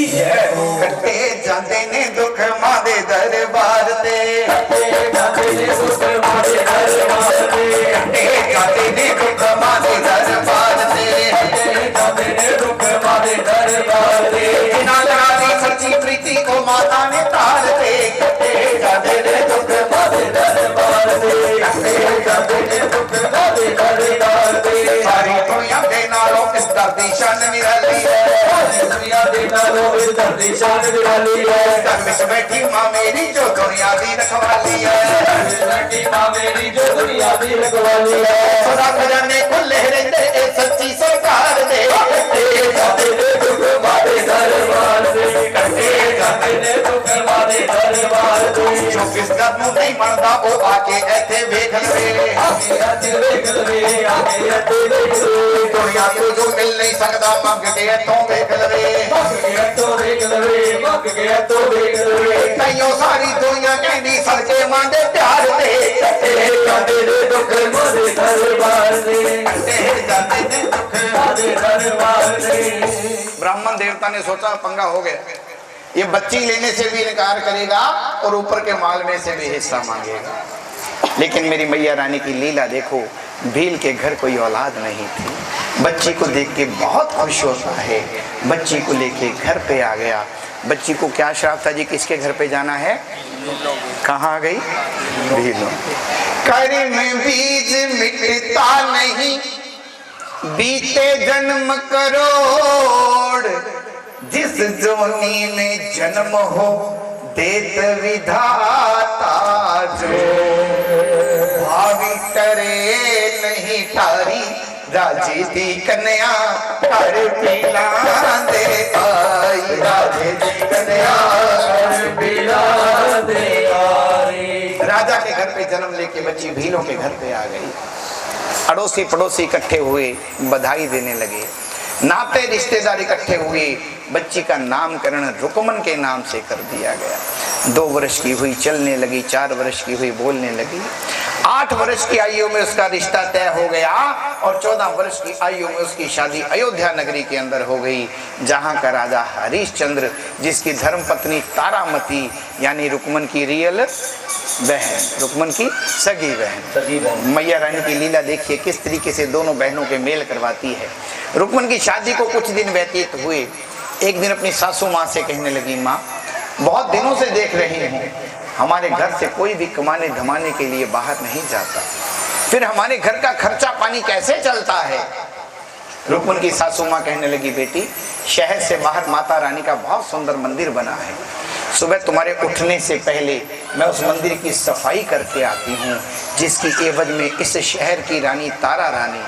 जय। कट्टे जाते ने दुख मादे दरबार ते, कट्टे जाते ने दुख मादे दरबार ते, कट्टे जाते ने दुख मादे दरबार ते, कट्टे जाते ने दुख मादे दरबार ते, बिना कराती सच्ची प्रीति को माता ने तार दे। कट्टे जाते ने दुख मादे दरबार ते, कट्टे जाते ने दुख मादे दरबार ते। सारी दुनिया दे नालों इस धरती शान निराली है, सारी दुनिया दे नालों इस धरती शान निराली है। घर में बैठी माँ मेरी जो दुनिया दी रखवाली है, घर में बैठी माँ मेरी जो दुनिया दी रखवाली है। खुदा खजाने खुले रहते ए सच्ची सरकार दे। कट्टे जाते ने दुख मादे दरबार ते, कट्टे जाते ने दुख मादे दरबार ते। जो किसका मुंह नहीं बनता वो आके ऐसे वेख ले, आके ऐसे वेख ले, आके ऐसे वेख ले। दुनिया को जो मिल नहीं सकता मंग के तो वेख ले, मग गया तो देख लवे, मग गया तो देख लवे। कईयों सारी दुनिया कहनी सड़के मांडे प्यार दे। कट्टे जाते ने दुख मादे दरबार ते, कट्टे जाते ने दुख मादे दरबार ते। ब्राह्मण देवता ने सोचा पंगा हो गया, ये बच्ची लेने से भी इनकार करेगा और ऊपर के माल में से भी हिस्सा मांगेगा। लेकिन मेरी मैया रानी की लीला देखो, भील के घर कोई औलाद नहीं थी, बच्ची को देख के बहुत खुश होता है, बच्ची को लेके घर पे आ गया। बच्ची को क्या श्राप था जी, किसके घर पे जाना है? कहाँ गई? भीलों। कर में बीज मिटता नहीं, बीते जन्म करोड़, जिस जोनी में जन्म हो देत विधाता जो, भावी करे नहीं तारी राजी दी कन्या कर पीला दे आई, राजी दी कन्या कर पीला दे आई। राजा के घर पे जन्म लेके बच्ची भीलों के घर पे आ गई। अड़ोसी पड़ोसी इकट्ठे हुए, बधाई देने लगे, नाते रिश्तेदार इकट्ठे हुए। बच्ची का नामकरण रुकमन के नाम से कर दिया गया। 2 वर्ष की हुई, चलने लगी, 4 वर्ष की हुई, बोलने लगी। 8 वर्ष की आयु में उसका रिश्ता तय हो गया और 14 वर्ष की आयु में उसकी शादी अयोध्या नगरी के अंदर हो गई, जहां का राजा हरिश्चंद्र, जिसकी धर्मपत्नी तारामती यानी रुक्मन की रियल बहन, रुक्मन की सगी बहन। मैया रानी की लीला देखिए किस तरीके से दोनों बहनों के मेल करवाती है। रुक्मन की शादी को कुछ दिन व्यतीत हुए। एक दिन अपनी सासू माँ से कहने लगी, माँ बहुत दिनों से देख रही हूँ हमारे घर से कोई भी कमाने धमाने के लिए बाहर नहीं जाता, फिर हमारे घर का खर्चा पानी कैसे चलता है। रुक्मन की सासू माँ कहने लगी, बेटी शहर से बाहर माता रानी का बहुत सुंदर मंदिर बना है, सुबह तुम्हारे उठने से पहले मैं उस मंदिर की सफाई करके आती हूँ, जिसकी एवज में इस शहर की रानी तारा रानी,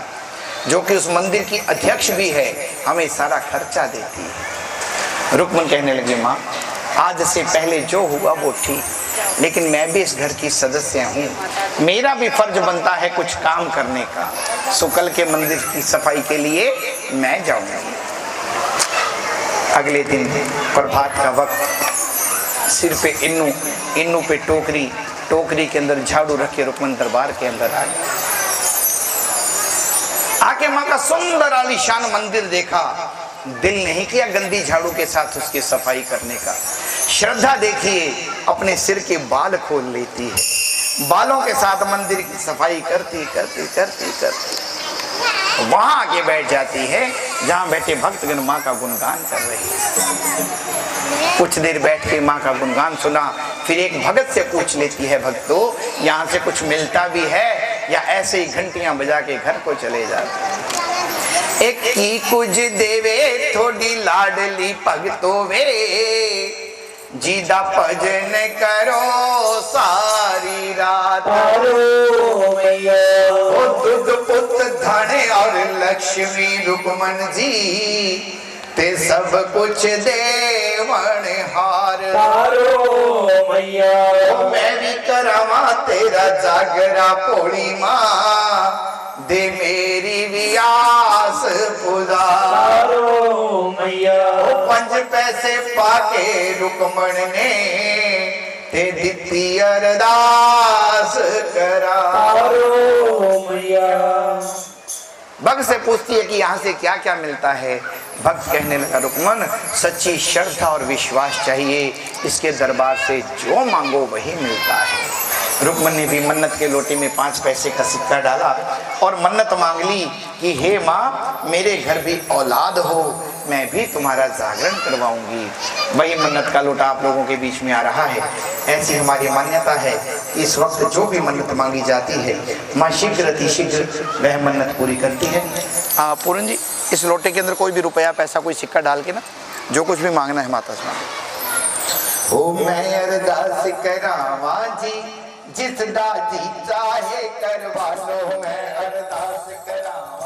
जो कि उस मंदिर की अध्यक्ष भी है, हमें सारा खर्चा देती है। रुक्मन कहने लगे, माँ आज से पहले जो हुआ वो ठीक, लेकिन मैं भी इस घर की सदस्य हूँ, मेरा भी फर्ज बनता है कुछ काम करने का। सुकल के मंदिर की सफाई के लिए मैं जाऊंगी। अगले दिन प्रभात का वक्त, सिर पे इन्नू पे टोकरी, टोकरी के अंदर झाड़ू रख के रुक्मन दरबार के अंदर आ गया। आके माँ का सुंदर आलीशान मंदिर देखा, दिल नहीं किया गंदी झाड़ू के साथ उसकी सफाई करने का। श्रद्धा देखिए, अपने सिर के बाल खोल लेती है, बालों के साथ मंदिर की सफाई करती करती करती करती वहां आके बैठ जाती है जहां बैठे भक्तगण माँ का गुणगान कर रहे हैं। कुछ देर बैठ के माँ का गुणगान सुना, फिर एक भगत से पूछ लेती है, भक्तों यहाँ से कुछ मिलता भी है या ऐसे ही घंटियां बजा के घर को चले जाते हैं। एक की कुछ देवे थोड़ी लाडली भगतो वे, जीदा भजन करो सारी रात। ओ दुध पुत धन और लक्ष्मी रुक्मन जी, ते सब कुछ देवन हार। मैं भी करावा तेरा जागरा पोड़ी माँ, दे मेरी व्यास पुजारो मैया। 5 पैसे पाके रुक्मन ने ते दिती अरदास करारो मैया। भक्त से पूछती है कि यहाँ से क्या क्या मिलता है। भक्त कहने लगा, रुक्मन सच्ची श्रद्धा और विश्वास चाहिए, इसके दरबार से जो मांगो वही मिलता है। रुक्मन ने भी मन्नत के लोटे में 5 पैसे का सिक्का डाला और मन्नत मांग ली कि हे माँ मेरे घर भी औलाद हो, मैं भी तुम्हारा जागरण करवाऊंगी। वही मन्नत का लोटा आप लोगों के बीच में आ रहा है। ऐसी हमारी मान्यता है, इस वक्त जो भी मन्नत मांगी जाती है माँ शीघ्र अतिशीघ्र वह मन्नत पूरी करती है। पूरन जी, इस लोटे के अंदर कोई भी रुपया पैसा कोई सिक्का डाल के ना जो कुछ भी मांगना है माता से मांगो। ओ मैं अरदास करावा जी, जिस दादी चाहे करवा लो, मैं अरदास करावा।